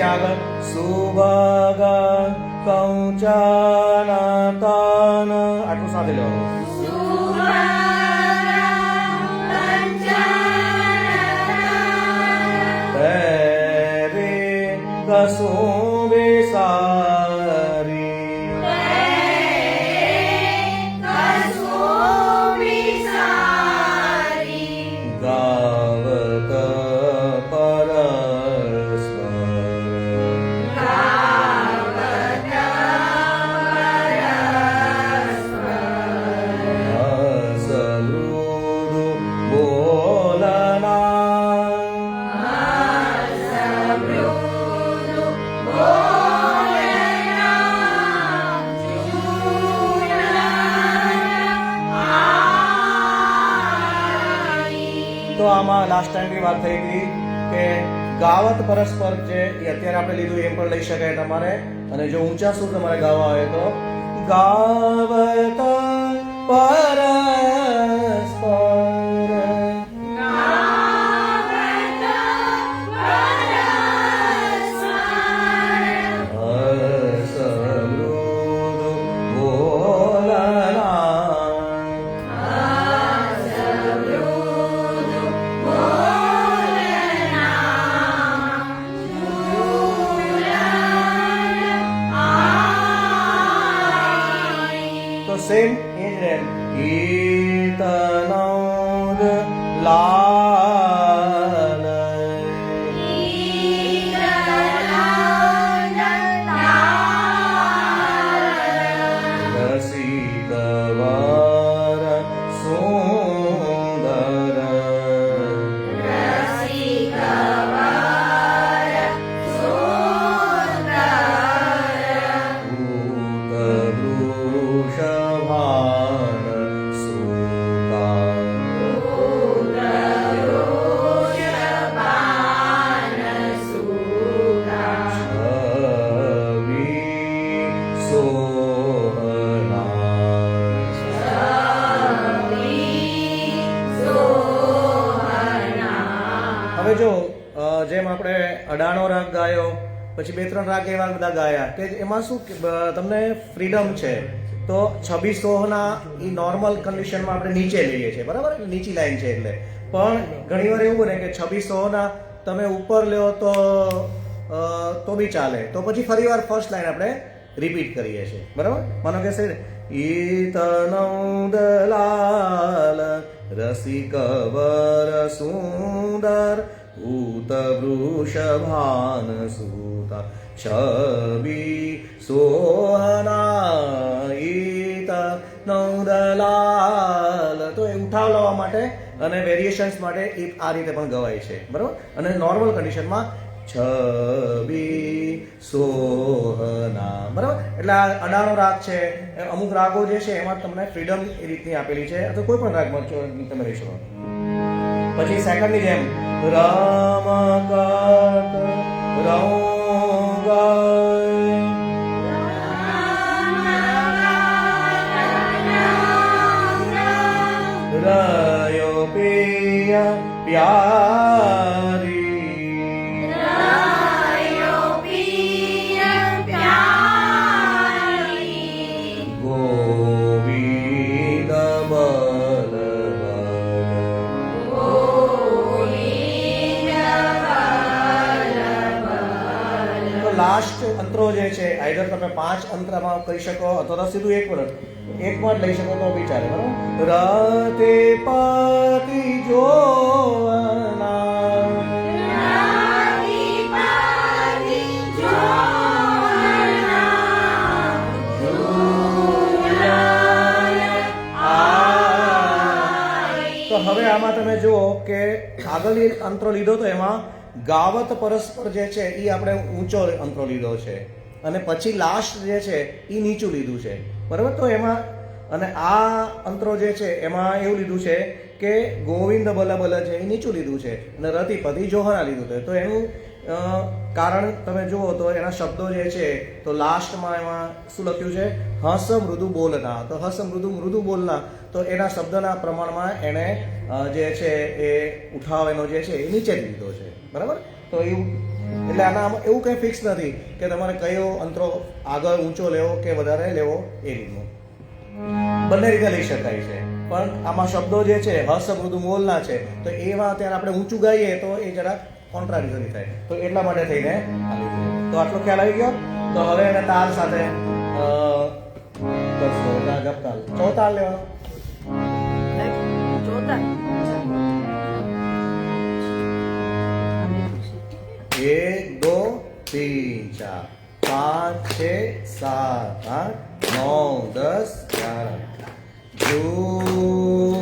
આગળ સુભગ કંચન તન આટલું સાથે લેવાનું રે કસુંબે સારી ગાવત તો આમાં લાસ્ટ ટાઈમની વાત થઈ હતી કે ગાવત પરસ્પર છે એ અત્યારે આપણે લીધું એમ પણ લઈ શકાય તમારે અને જો ઊંચા સુર તમારે ગાવા હોય તો ગાવત પરસ્પર સેમ એ જ રહે કીર્તનૌદ લાલ રસિક વર સુંદર ભૂત વૃષભાન સુકા અડાણો રાગ ગાયો, પછી 2-3 રાગ એવા બધા ગાયા કે એમાં શું તમને ફ્રીડમ છે. તો છબી સોહના એ નોર્મલ કન્ડિશનમાં આપણે નીચે લઈએ છીએ, બરાબર, નીચી લાઈન છે એટલે. પણ ઘણીવાર એવું બને કે છબી સોહના તમે ઉપર લ્યો તો બી ચાલે. તો પછી ફરીવાર ફર્સ્ટ લાઈન આપણે રિપીટ કરીએ છીએ, બરાબર. માનો કે છે ઈતનૌદલાલ રસિકવર સુંદર ઉત વૃષભાન સુતા છબી સોહના ઈતનૌદલાલ. તો એ ઉઠાવ લાવવા માટે અને વેરિએશન્સ માટે એ આ રીતે પણ ગવાય છે, બરાબર. અને નોર્મલ કન્ડિશનમાં છબી સોહના, બરાબર. એટલે આ અડાણો રાગ છે. અમુક રાગો જે છે એમાં તમને ફ્રીડમ એ રીતની આપેલી છે, અથવા કોઈ પણ રાગમાં તમે રહી શકો. પછી સેકન્ડની જેમ રામ કાત રયો પિયા પ્યારી રાયો પિય પ્યારી ગોવિંદ બલ તો લાસ્ટ અંતરો જે છે આઈધર તમે 5 અંતરામાં કરી શકો અથવા તો સીધું 1 માં જ લઈ શકો તો બી ચાલે, બરાબર. રતે પતિ જોવના તો હવે આમાં તમે જુઓ કે આગળ એક અંતરો લીધો તો એમાં ગાવત પરસ્પર જે છે એ આપણે ઊંચો અંતરો લીધો છે અને પછી લાસ્ટ જે છે એ નીચું લીધું છે, બરાબર. તો એમાં અને આ અંતરો જે છે એમાં એવું લીધું છે કે ગોવિંદ બલ બલ છે એ નીચું લીધું છે અને રતિપતિ જોહના લીધું છે. તો એનું કારણ તમે જુઓ તો એના શબ્દો જે છે તો લાસ્ટમાં એમાં શું લખ્યું છે, હસ મૃદુ બોલના. તો હસ મૃદુ બોલના, તો એના શબ્દના પ્રમાણમાં એને જે છે એ ઉઠાવ એનો જે છે એ નીચે લીધો છે, બરાબર. તો એવું એટલે આના એવું કંઈ ફિક્સ નથી કે તમારે કયો અંતરો આગળ ઊંચો લેવો કે વધારે લેવો એ રીતનું. બંને રીતે લઈ શકાય છે. પણ આમાં શબ્દો જે છે હસ મૃદુ બોલના છે તો એમાં અત્યારે આપણે ઊંચું ગાઈએ તો એ જરાક કોન્ટ્રાડિક્ટરી થાય. તો એટલા માટે થઈને આ લીધું. તો આટલો ખ્યાલ આવી ગયો. તો હવે એને તાલ સાથે કરશો. ગપતાલ ચોતાલ લેવાનો. 1 2 3 4 5 6 7 8 9 10 11 ઝૂલન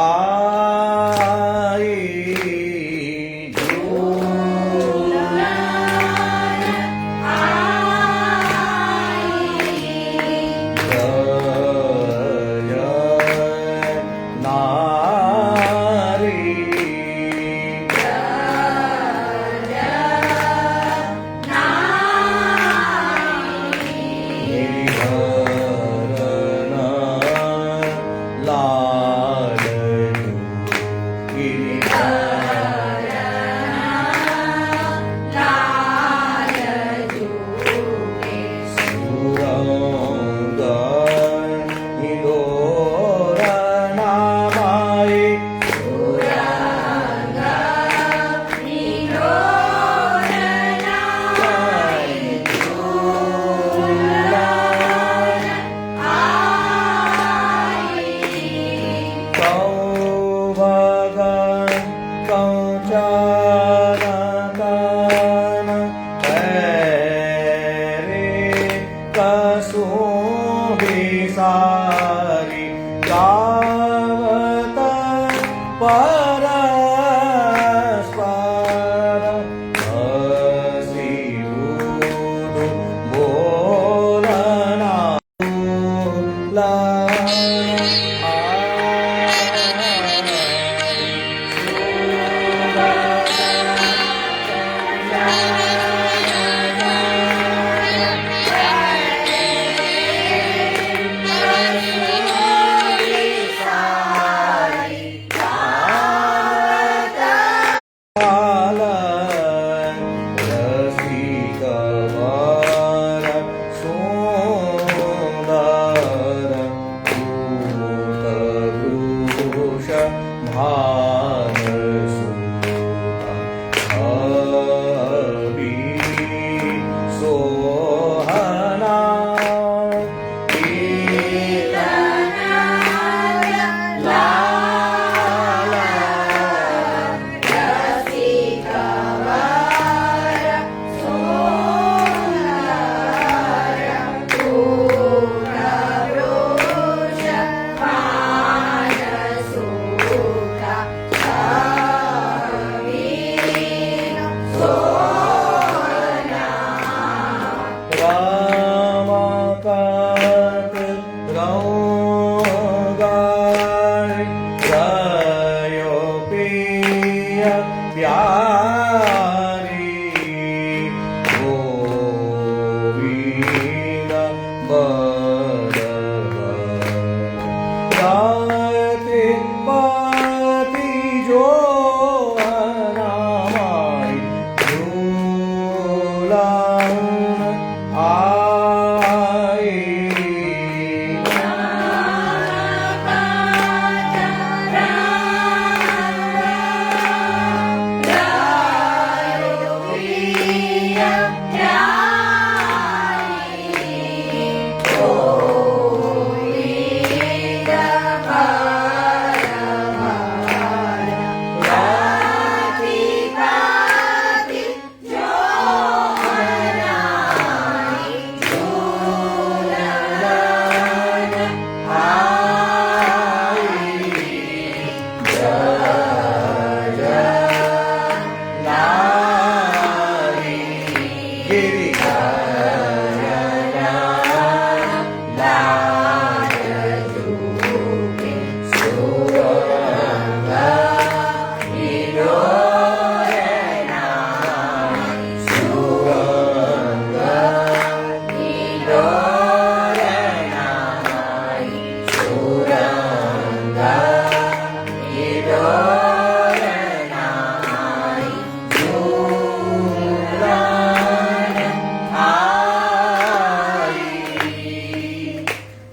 આઈ ઝૂલન નારી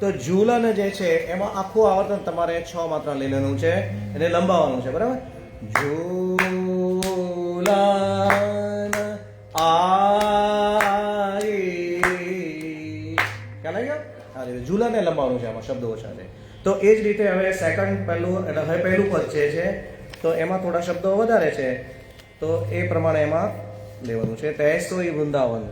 તો ઝૂલન જે છે એમાં આખું આવર્તન તમારે 6 માત્રા લઈ લેવાનું છે એને લંબાવવાનું છે, બરાબર? ઝૂલન આઈ, ખ્યાલ આવી ગયો? આ રીતે ઝૂલનને લંબાવવાનું છે, આમાં શબ્દો ઓછા છે. તો એ જ રીતે હવે સેકન્ડ પહેલું એટલે હવે પહેલું પદ જે છે તો એમાં થોડા શબ્દો વધારે છે, તો એ પ્રમાણે એમાં લેવાનું છે. તૈસોઈ વૃંદાવન.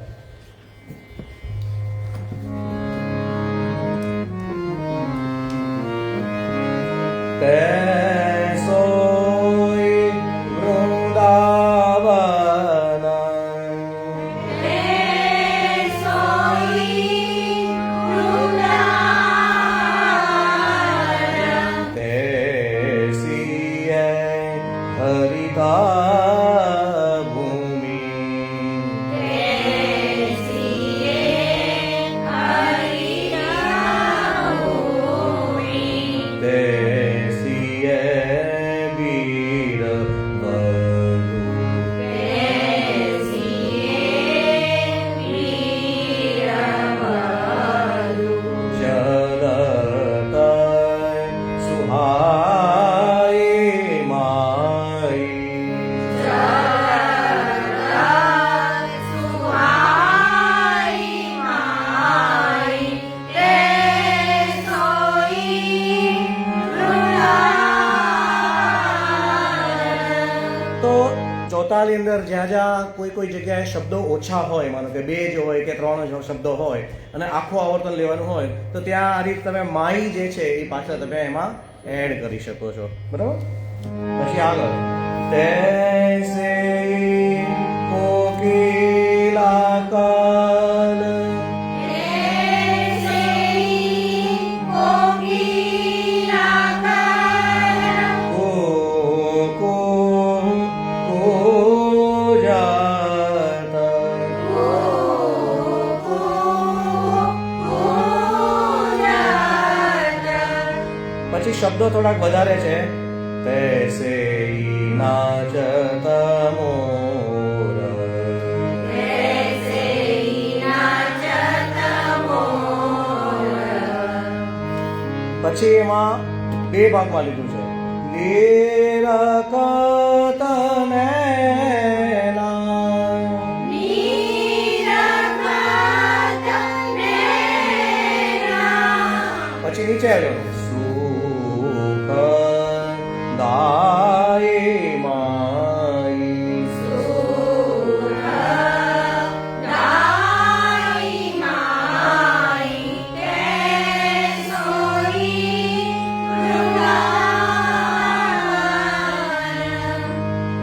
તૈસોઈ વૃંદાવન. તૈસીએ હરિતા ભૂમિ. તૈસીએ વીર વધુ. જગત સુહાઈ માઈ. તો ચોથાની અંદર જ્યાં જ્યાં કોઈ જગ્યાએ શબ્દો ઓછા હોય, માનો કે 2 જ હોય કે 3 જ શબ્દો હોય અને આખું આવર્તન લેવાનું હોય, તો ત્યાં આ રીતે તમે માઈ જે છે એ પાછળ તમે એમાં એડ કરી શકો છો, બરાબર? પછી આગળ તૈસે કોકિલા કાલ. કો જાતા. પછી શબ્દો થોડાક વધારે છે. તૈસે નાચત મોર. પછી એમાં 2 ભાગમાં લીધું છે. લીરકત નૈના. પછી નીચે આવ્યો સુખ દાય માઈ.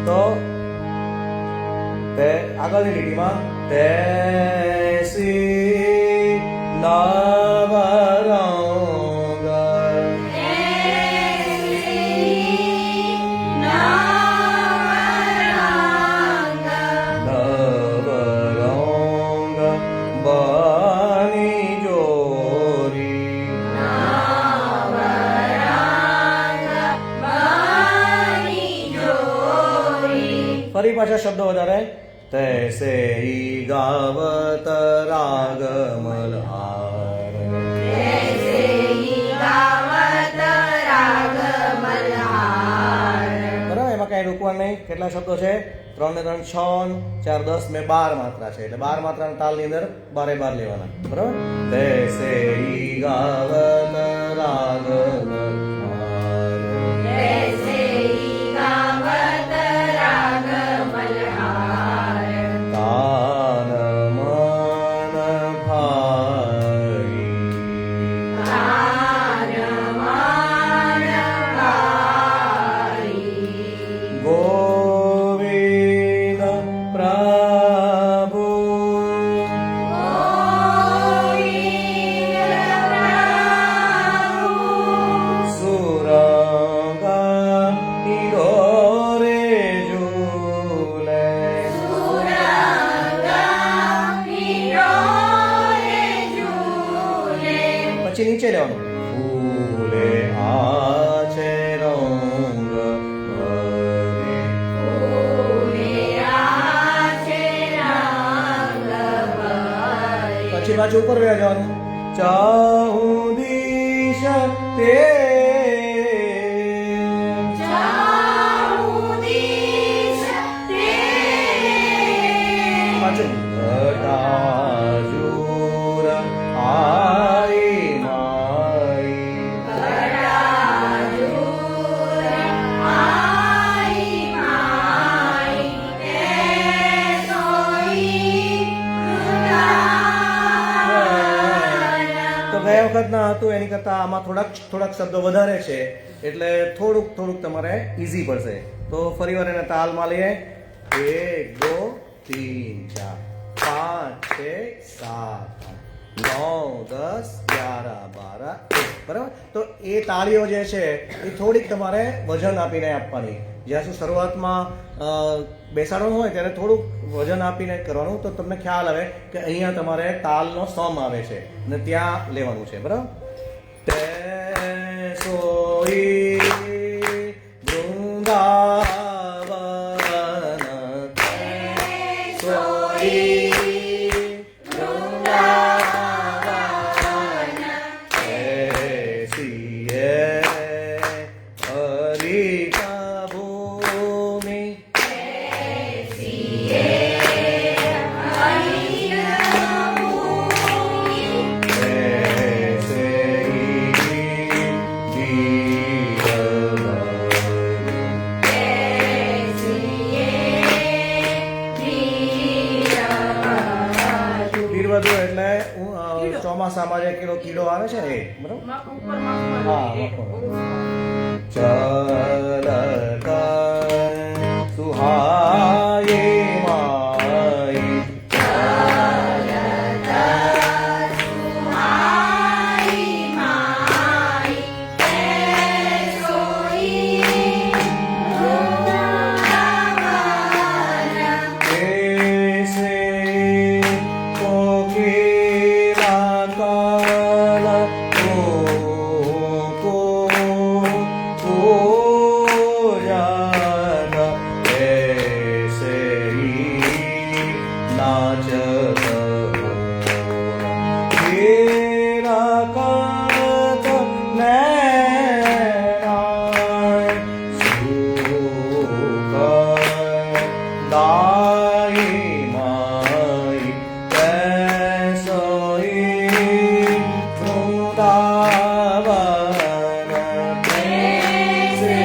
તો તે આગળની લીટીમાં તૈસી નવરંગ. નવરંગ બની જોરી. ફરી પાછા શબ્દો વધારે. તૈસે ગાવત રાગ મલ્હાર. બરાબર, એમાં કઈ રૂકવાનું નહીં. કેટલા શબ્દો છે? 3 ને 3 6 4 10 મેં 12 માત્રા છે એટલે 12 માત્રાના તાલની અંદર 12 લેવાના બરાબર. તૈસે ઈ ગાવત રાગ ऐसे ही गावत राग मल्हार તાન મન ભાઈ तान मान भाई ગોવિંદ પ્રભુ गोविंद प्रभु સુરંગા ઈડોરે ઝૂલે सुरंगा हिरोरे झूले પછી નીચે લેવાનું ફૂલે આછે રંગ ભરે फूले आछे रंग भरे પછી પાછું ઉપર વ્યા જવાનું ચાહું દિશ તે जाऊं दिश तेरे પાછું ઘટાજૂર આઈ માઈ बड़ाजूर आई माई ते सोई તો ગયા વખતના હતું એની કરતાં આમાં થોડાક શબ્દો વધારે છે એટલે થોડુંક તમારે ઈઝી પડશે. તો ફરી વાર એને તાલમાં લઈએ 1 2 3 4 5 6 7 8 9 10 11 12 1 બરાબર. તો એ તાળીઓ જે છે એ થોડીક તમારે વજન આપીને આપવાની. જ્યાં સુધી શરૂઆતમાં બેસાડવાનું હોય ત્યારે થોડુંક વજન આપીને કરવાનું તો તમને ખ્યાલ આવે કે અહીંયા તમારે તાલનો સમ આવે છે અને ત્યાં લેવાનું છે બરાબર. તે સોઈ વૃંદાવન સોઈ વૃંદાવન એસીએ હરિ ભૂમિ વીરવધુ એટલે ચોમાસામાં જે કીડો આવે છે ને એ બરાબર. હા ચલતા સુહાયે માઈ कैसे कोकिला काल को जाना ऐसे ही नाचत तेरा कात नैनाय सुख दाई माई कैसोई वृंदावन कैसे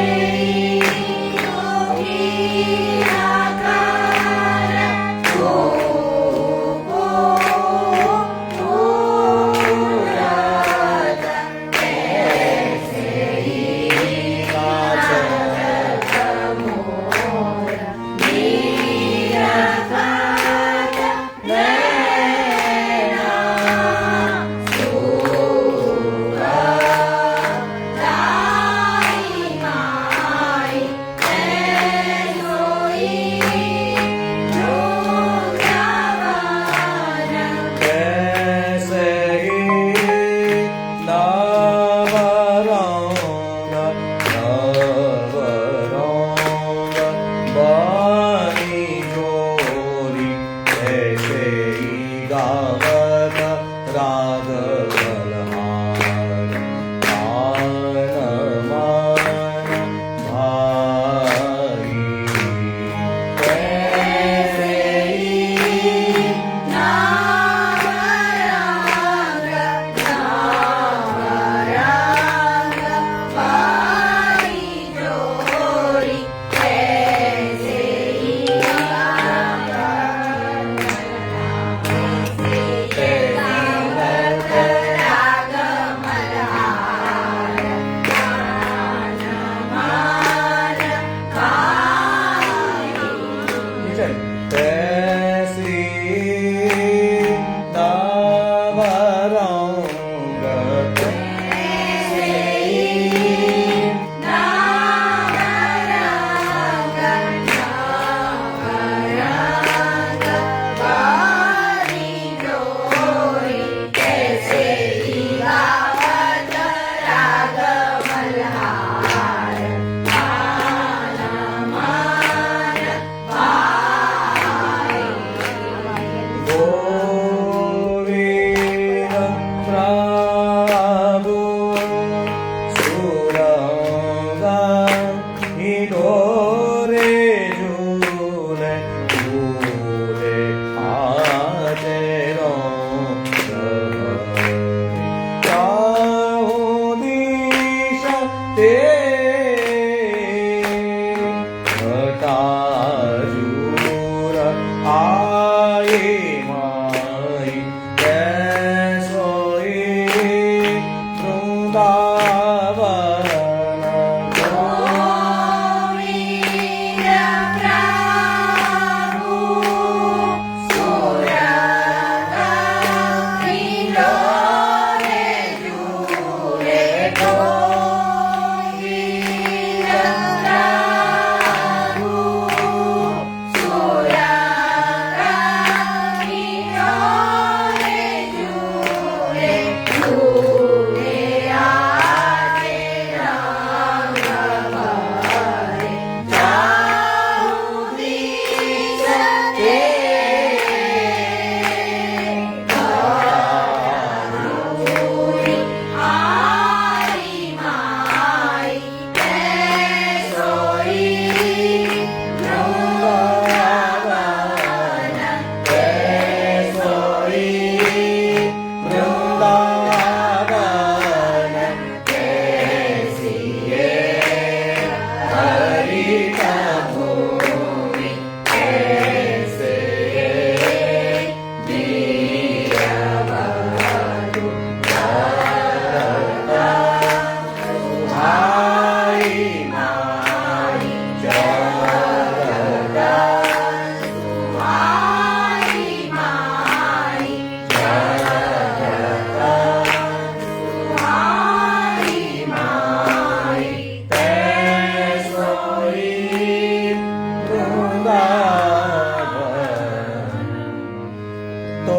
તો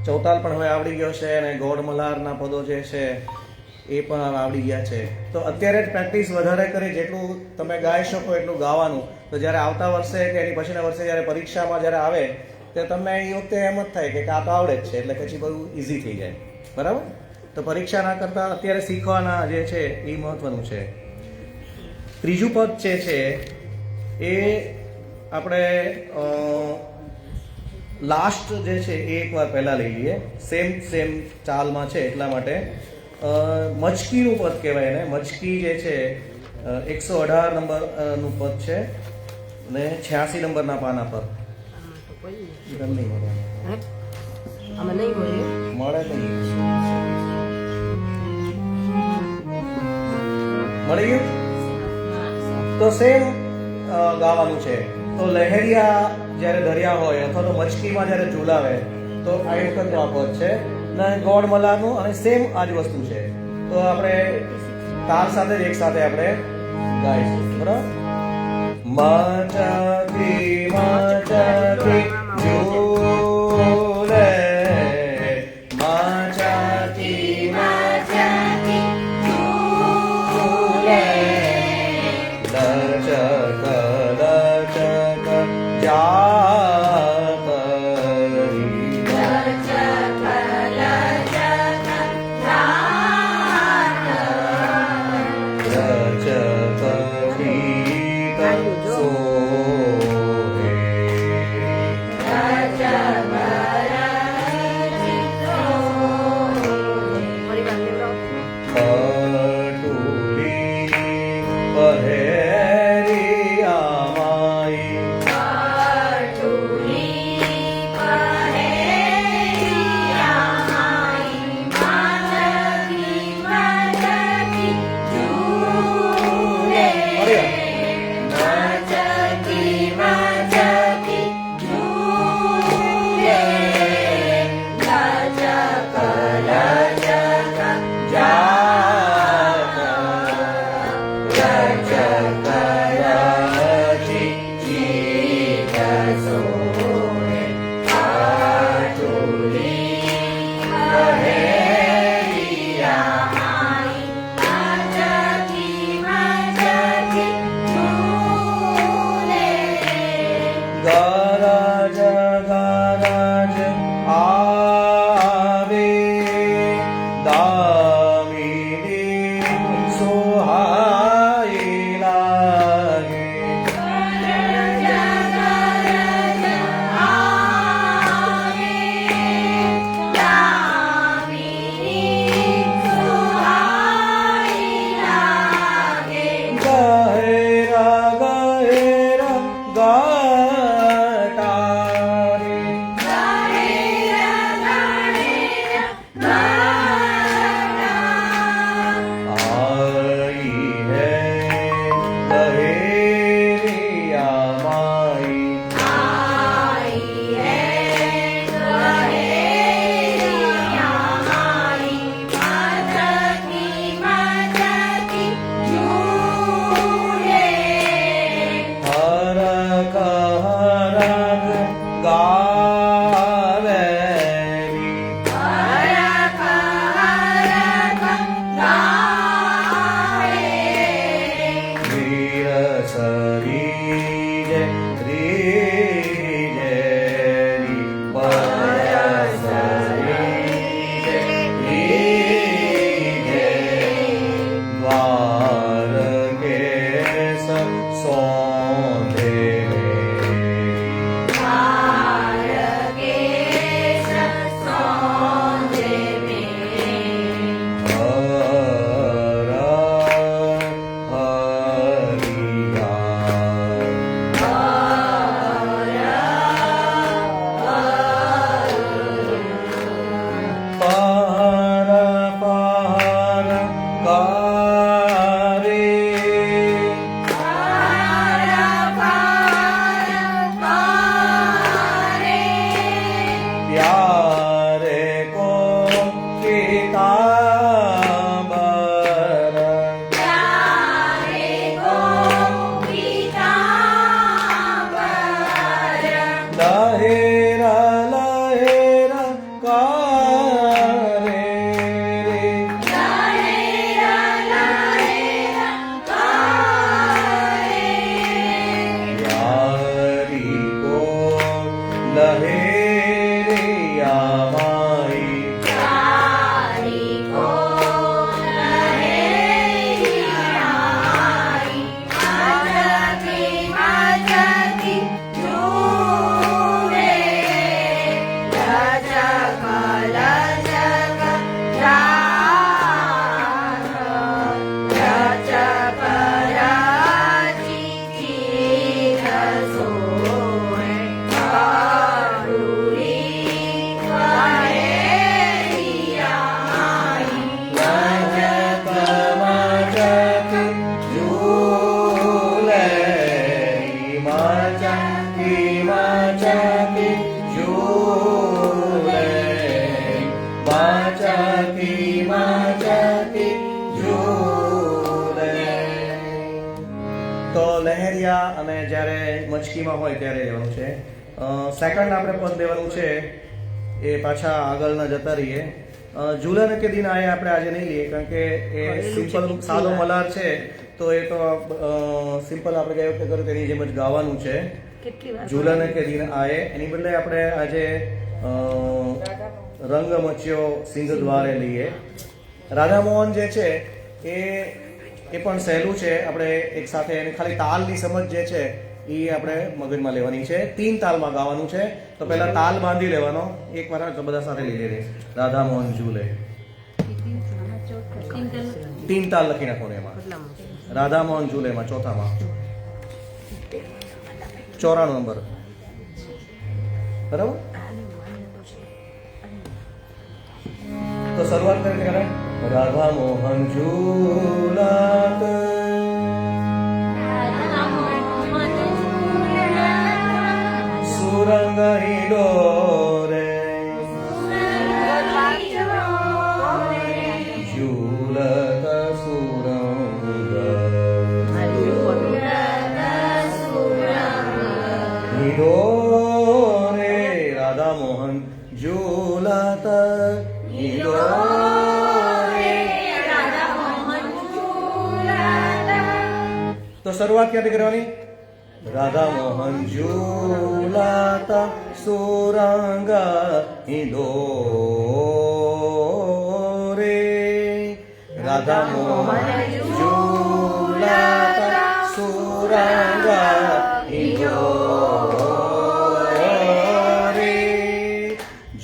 ચૌતાલ પણ હવે આવડી ગયો છે અને ગોળ મલ્હારના પદો જે છે એ પણ હવે આવડી ગયા છે. તો અત્યારે જ પ્રેક્ટિસ વધારે કરી, જેટલું તમે ગાઈ શકો એટલું ગાવાનું. તો જ્યારે આવતા વર્ષે કે એની પછીના વર્ષે જ્યારે પરીક્ષામાં જ્યારે આવે તો તમને એ વખતે એમ જ થાય કે આ તો આવડે જ છે, એટલે પછી બધું ઇઝી થઈ જાય. બરાબર? તો પરીક્ષા ના કરતા અત્યારે શીખવાના જે છે એ મહત્વનું છે. ત્રીજું પદ જે છે એ આપણે લાસ્ટ જે છે એ એકવાર પહેલા લઈ લઈએ. સેમ ચાલમાં છે એટલા માટે મચકીનું પદ કહેવાય એને. મચકી જે છે 118 નંબરનું પદ છે અને 86 નંબરના પાના પર. નહીં મળે, આમાં નહીં મળે. મળે નહીં. મળી ગયું? તો સેમ ગાવાનું છે. તો લહેરિયા જ્યારે ધર્યા હોય અથવા તો મચકીમાં જ્યારે ઝૂલાવે તો આ એક જ આ પદ છે ને ગોળ મલ્હારનું, અને સેમ આ જ વસ્તુ છે. તો આપણે તાલ સાથે જ એક સાથે આપણે ગાઈશું. બરાબર? મચકી મચકી ઝૂલે, મચકી મચકી ઝૂલે, લચક લચક જાતરી, લચક લચક જાત, લચક ગીત સોહે, લચક ફરી વાર લેવડાવો. પટુલી પહેરી આમાઈ, પાટુલી પહેર્યા માઈ, મચકી મચકી ઝૂલે, મચકી મચકી ઝૂલે, લચક લચક જાત લચક લચી ચીત સોહે, પાટુલી પહેર્યા માઈ, મચકી મચકી ઝૂલે, ગરજ ગરજ આવે, દામિની સુહાઈ લાગે, ગરજ ગરજ આવે, દામિની સુહાઈ લાગે, ગહેરા ગહેરા ગાટારે, ગહેરા મચકીમાં હોય ત્યારે લેવાનું છે. સેકન્ડ આપણે પદ લેવાનું છે એ પાછા આગળના જતા રહીએ. ઝૂલન કે દિન આયે આપણે આજે નહીં લઈએ કારણ કે એ સિમ્પલ સાદો મલાર છે, તો એ તો સિમ્પલ આપણે કઈ વખતે કર્યું તેની જેમ જ ગાવાનું છે. કેટલી વાર ઝૂલન કે દિન આયે એની બદલે આપણે આજે રંગ મચ્યો સિંહ દ્વારે લઈએ. રાધા મોહન જે છે એ પણ સહેલું છે. આપણે એક સાથે એને ખાલી તાલની સમજ જે છે એ આપણે મગજમાં લેવાની છે. 3 તાલમાં ગાવાનું છે. તો પહેલા તાલ બાંધી લેવાનો, એક વાર તો બધા સાથે લઈ લેવાની. રાધા મોહન ઝૂલે 3 તાલ લખી નાખો એમાં. કેટલામાં? રાધા મોહન ઝૂલેમાં ચોથામાં 94 નંબર, બરાબર. તો શરૂઆત કરી કરે રાધા મોહન ઝૂલાત સુરંગ હિડોરે ઝૂલત સુરંગ હિડોરે રાધા મોહન ઝૂલત તો શરૂઆત ક્યાંથી કરવાની? રાધા મોહન ઝૂલાતા સુરંગ હિડોરે રાધા મોહન ઝૂલાતા સુરંગ હિડોરે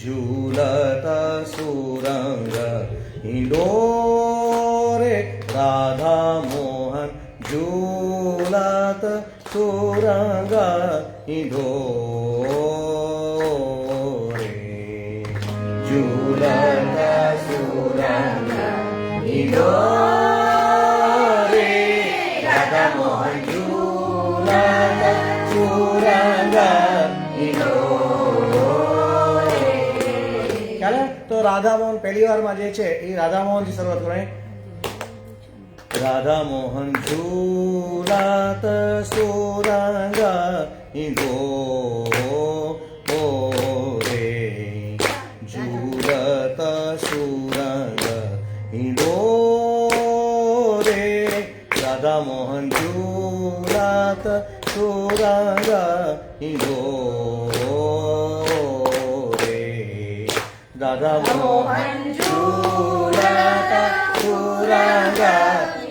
ઝૂલતા સુરંગ હિડોરે રાધા મોહન ઝૂલત સુરંગ હિડોરે ઝૂલત સુરંગ હિડોરે રાધા મોહન ઝૂલત સુરંગ હિડોરે. ખ્યાલ હે? તો રાધા મોહન પહેલી વારમાં જે છે એ રાધા મોહન થી શરૂઆત કરાય. રાધા મોહન ઝૂલાત સુરંગ હિડોરે ઝૂલત સુરંગ હિડોરે રાધા મોહન ઝૂલાત સુરંગ હિડોરે રાધા મોહન ઝૂલાત સુરંગ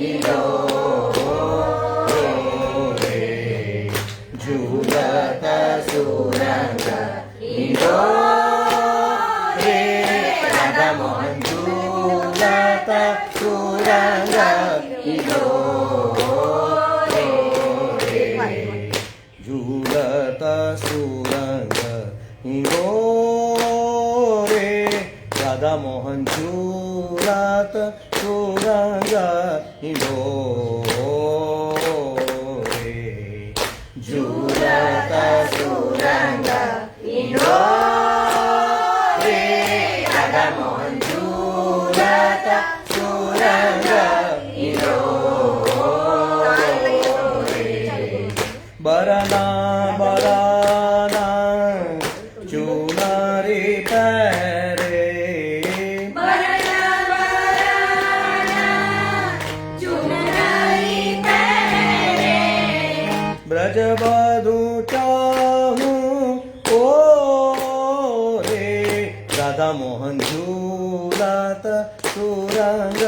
હિડોરે ઝૂલત સુરંગ હિડોરે રાધા મોહન ઝૂલત સુરંગ હિડોરે ઝૂલત સુરંગ હિડોરે રાધા મોહન ઝૂલત સુરંગ હિડોરે ઝૂલત સુરંગ હિડોરે રાધા મોહન ઝૂલત સુરંગ હિડોરે બરના બરના ચુનરી પહેરે બ્રજ બધું ચાહું ઓ રે રાધા મોહન ઝૂલત સુરંગ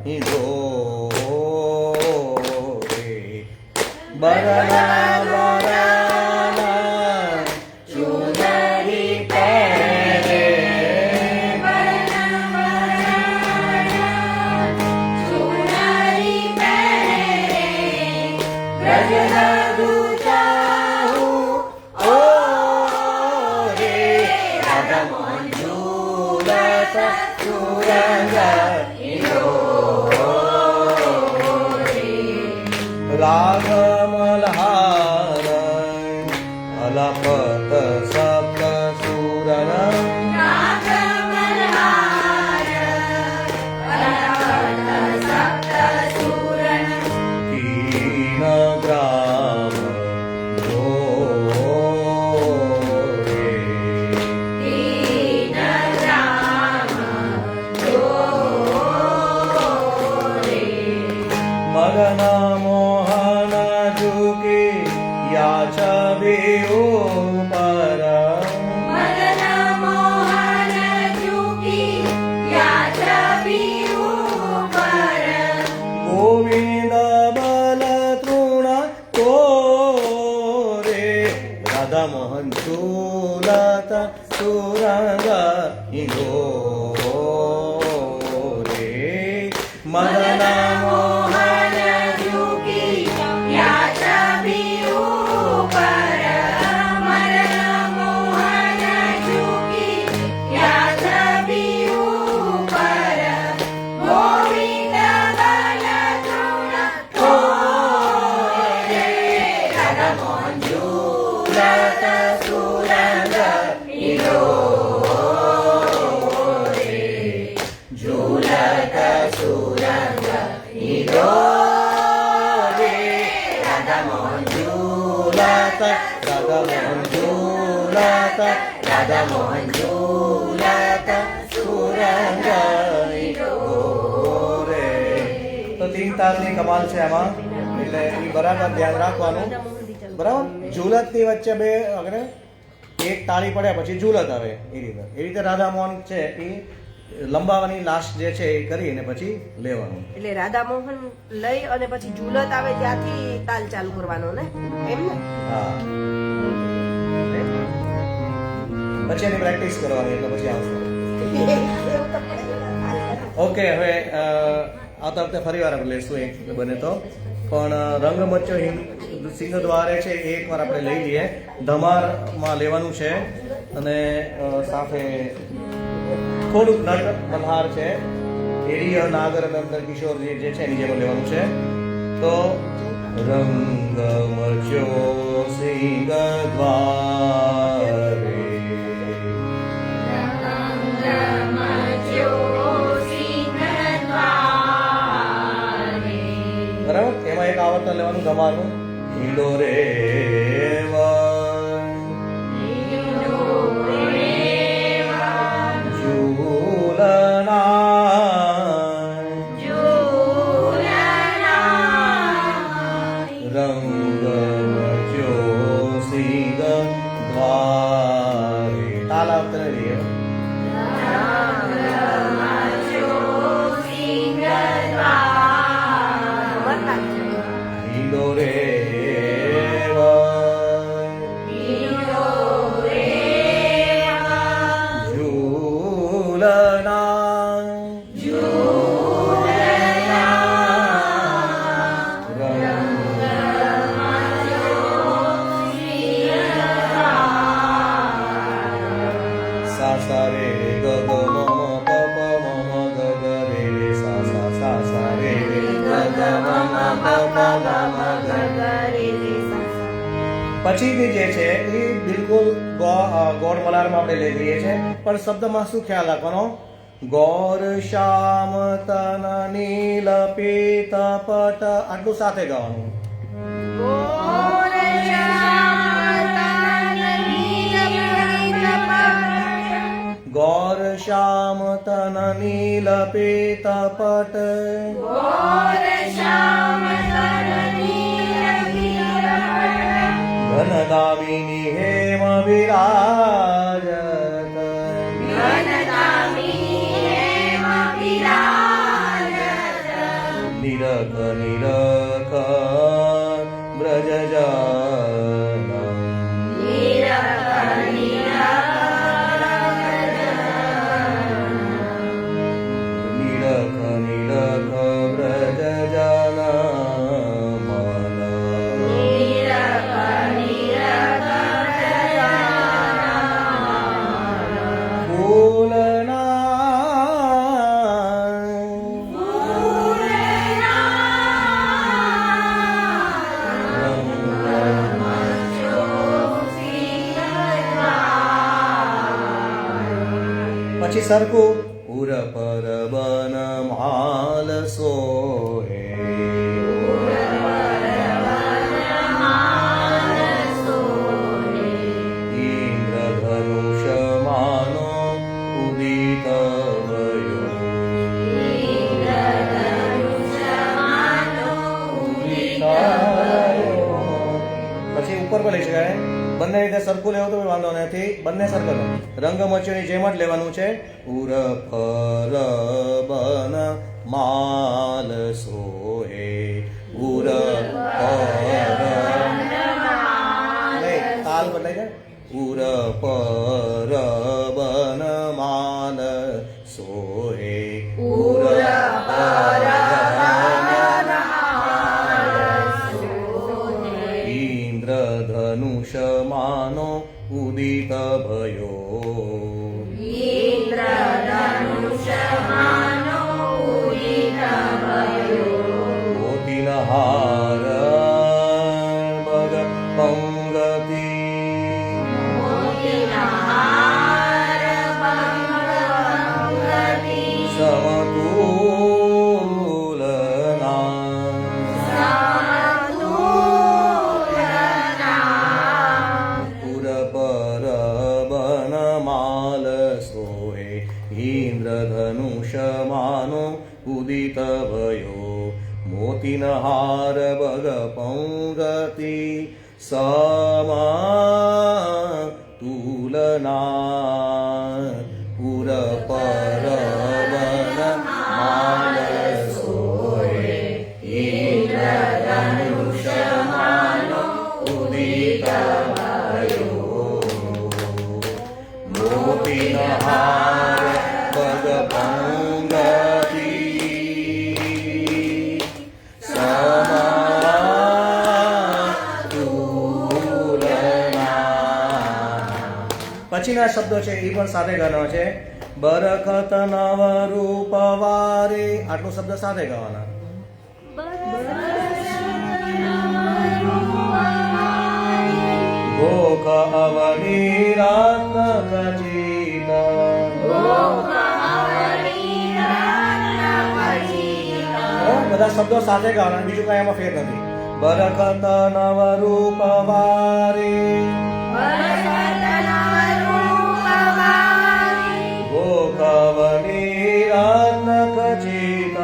હિડોરે બરના બરના ચુનરી પહેરે લાગ મલ્હાર અલપત સપ્ત સુરન તીન ગ્રામ સુરંગ ઈંડો રે મદન મોહન જુગી યાત્રાભી ઉપર મદન મોહન જુગી યાત્રાભી ઉપર ગોવિંદ બલ તૃણ રે રાધા મોહન ઝૂલત સુરંગ ઈંડો રે ઝૂલત સુરંગ ઈંડો રે રાધા મોહન ઝૂલત રાધા મોહન ઝૂલત સુરંગ ઈંડો રે તો તીન તાલની કમાલ છે આમાં એટલે એ બરાબર ધ્યાન રાખવાનું બરાબર ઝૂલત ની વચ્ચે બે અગર એક તાળી પડ્યા પછી ઝૂલત આવે એ રીતે રાધા મોહન છે એ લંબાવાની લાસ્ટ જે છે એ કરીને પછી લેવાનું એટલે રાધા મોહન લઈ અને પછી ઝૂલત આવે ત્યાંથી તાલ ચાલુ કરવાનો ને એમ ને હા પછી એની પ્રેક્ટિસ કરવાની એટલે પછી આવશે ઓકે હવે આવતા વખતે ફરી વાર આપણે લઈશું એક બને તો પણ રંગમંચો સિંહદ્વારે છે એ એકવાર આપણે લઈ લઈએ ધમારમાં લેવાનું છે અને સાથે થોડુંક નટ મલ્હાર છે એરિય નાગર અને અંદર કિશોરજી જે છે એની જેમ લેવાનું છે તો રંગમચો સિંહદ્વારે બરાબર એમાં એક આવર્તન લેવાનું ધમારનું ઈંડો રે રંગમચો સિંહદ્વારે તાલ આવર્તન લઈએ ઈંડો રે સા રે ગ ગ મ પ પ મ ગ ગ રે રે સા રે રે ગ ગ મ પ પ મ ગ પછીની જે છે એ બિલકુલ ગોળ મલારમાં આપણે લઈ લઈએ છે પણ શબ્દમાં શું ખ્યાલ રાખવાનો ગૌર શ્યામ તન નીલ પીત પટ આટલું સાથે ગાવાનું ગૌર શ્યામ તન નીલ પીત પટ ઘન દામિની હેમ વિરાજત નિરખ નિરખ બ્રજ જન નિરખ નિરખ બ્રજ જન મન પછી સરખું ઉર પર બન માલ સોહે ઇન્દ્રધનુષ માનો ઉદિત વયો પછી ઉપર પર લઈ શકાય બંને રીતે સરખું લેવું તો વાંધો નથી બંને સરખું રંગમંચોની જેમ જ લેવાનું છે ઉર પર બન માલ સોહે ઉર પર તાલ બદલાઈ જાય પુર પર વનમાલ સોહે પુર પર ઇન્દ્રધનુષ માનો ઉદિત ભયો મોતિનહાર ભગ પંગતિ સમતુલના પુર પર વનમાલ સોહે ઇન્દ્રધનુષ માનો ઉદિત ભયો મોતિનહાર ભગ પંગતિ સમતુલના પુર પર વનમાલ સોહે ઇન્દ્રધનુષ માનો ઉદિત ભયો મોતિનહાર ભગ પંગતિ પછીના શબ્દો છે એ પણ સાથે ગાના છે બરખત નવ રૂપ વારે આટલો શબ્દ સાથે ગાવાના ગોખ અવની રાત ખચિત બધા શબ્દો સાથે ગાવાના બીજું કઈ એમાં ફેર નથી બરખત નવ રૂપ વારે ગોકવની રાત ખચિત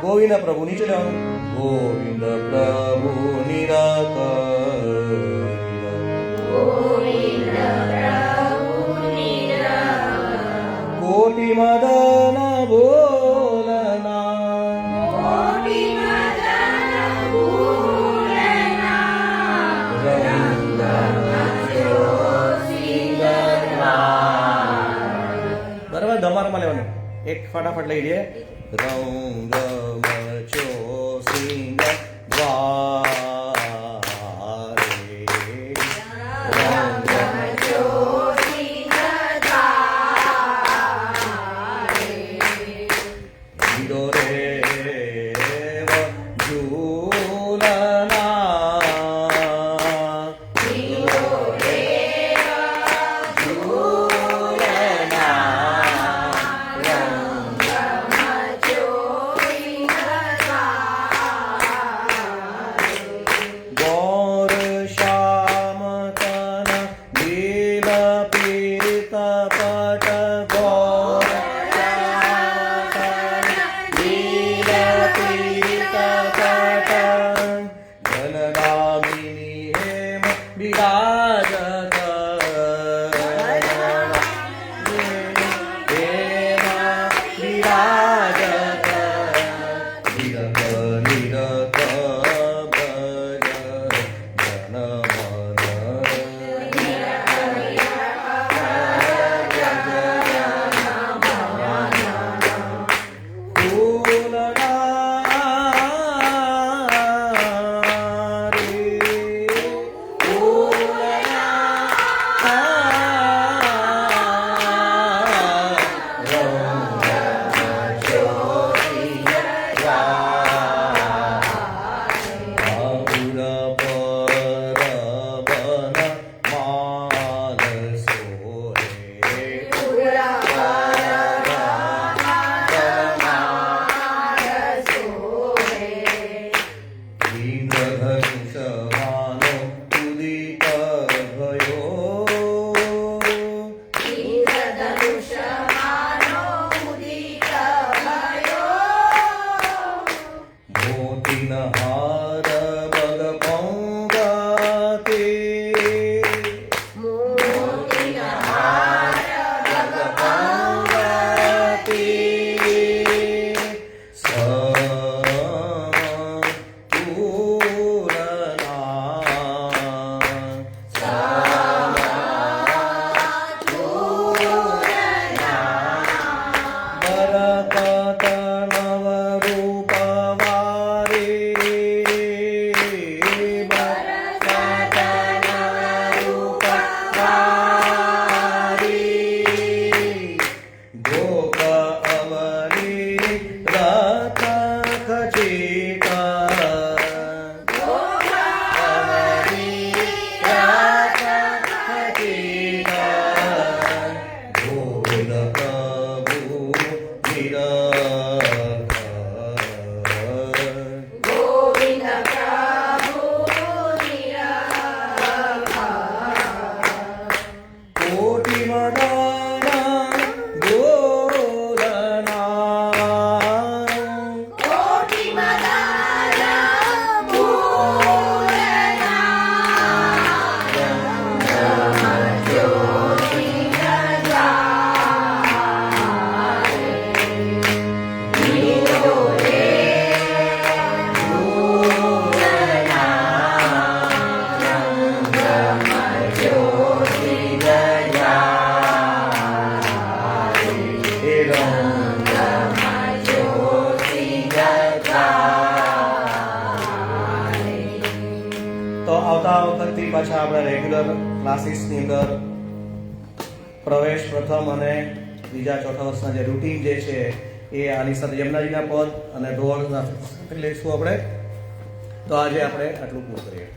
ગોવિંદ પ્રભુ નીચે જવાનું ગોવિંદ પ્રભુ નિરક કોટિ મદન બોલના બરાબર ધમારમાં લેવાનું એક ફટાફટ લઈ લઈએ રંગ મચો સિંગ દ્વારે રંગ મચો હીરો રે ઝૂલના આવતા વખતથી પાછા આપણા રેગ્યુલર ક્લાસીસની અંદર પ્રવેશ પ્રથમ અને બીજા ચોથા વર્ષના જે રૂટીન જે છે એ આની સાથે યમુનાજીના પદ અને ઢોળના લઈશું આપણે. તો આજે આપણે આટલું પૂરું કરીએ.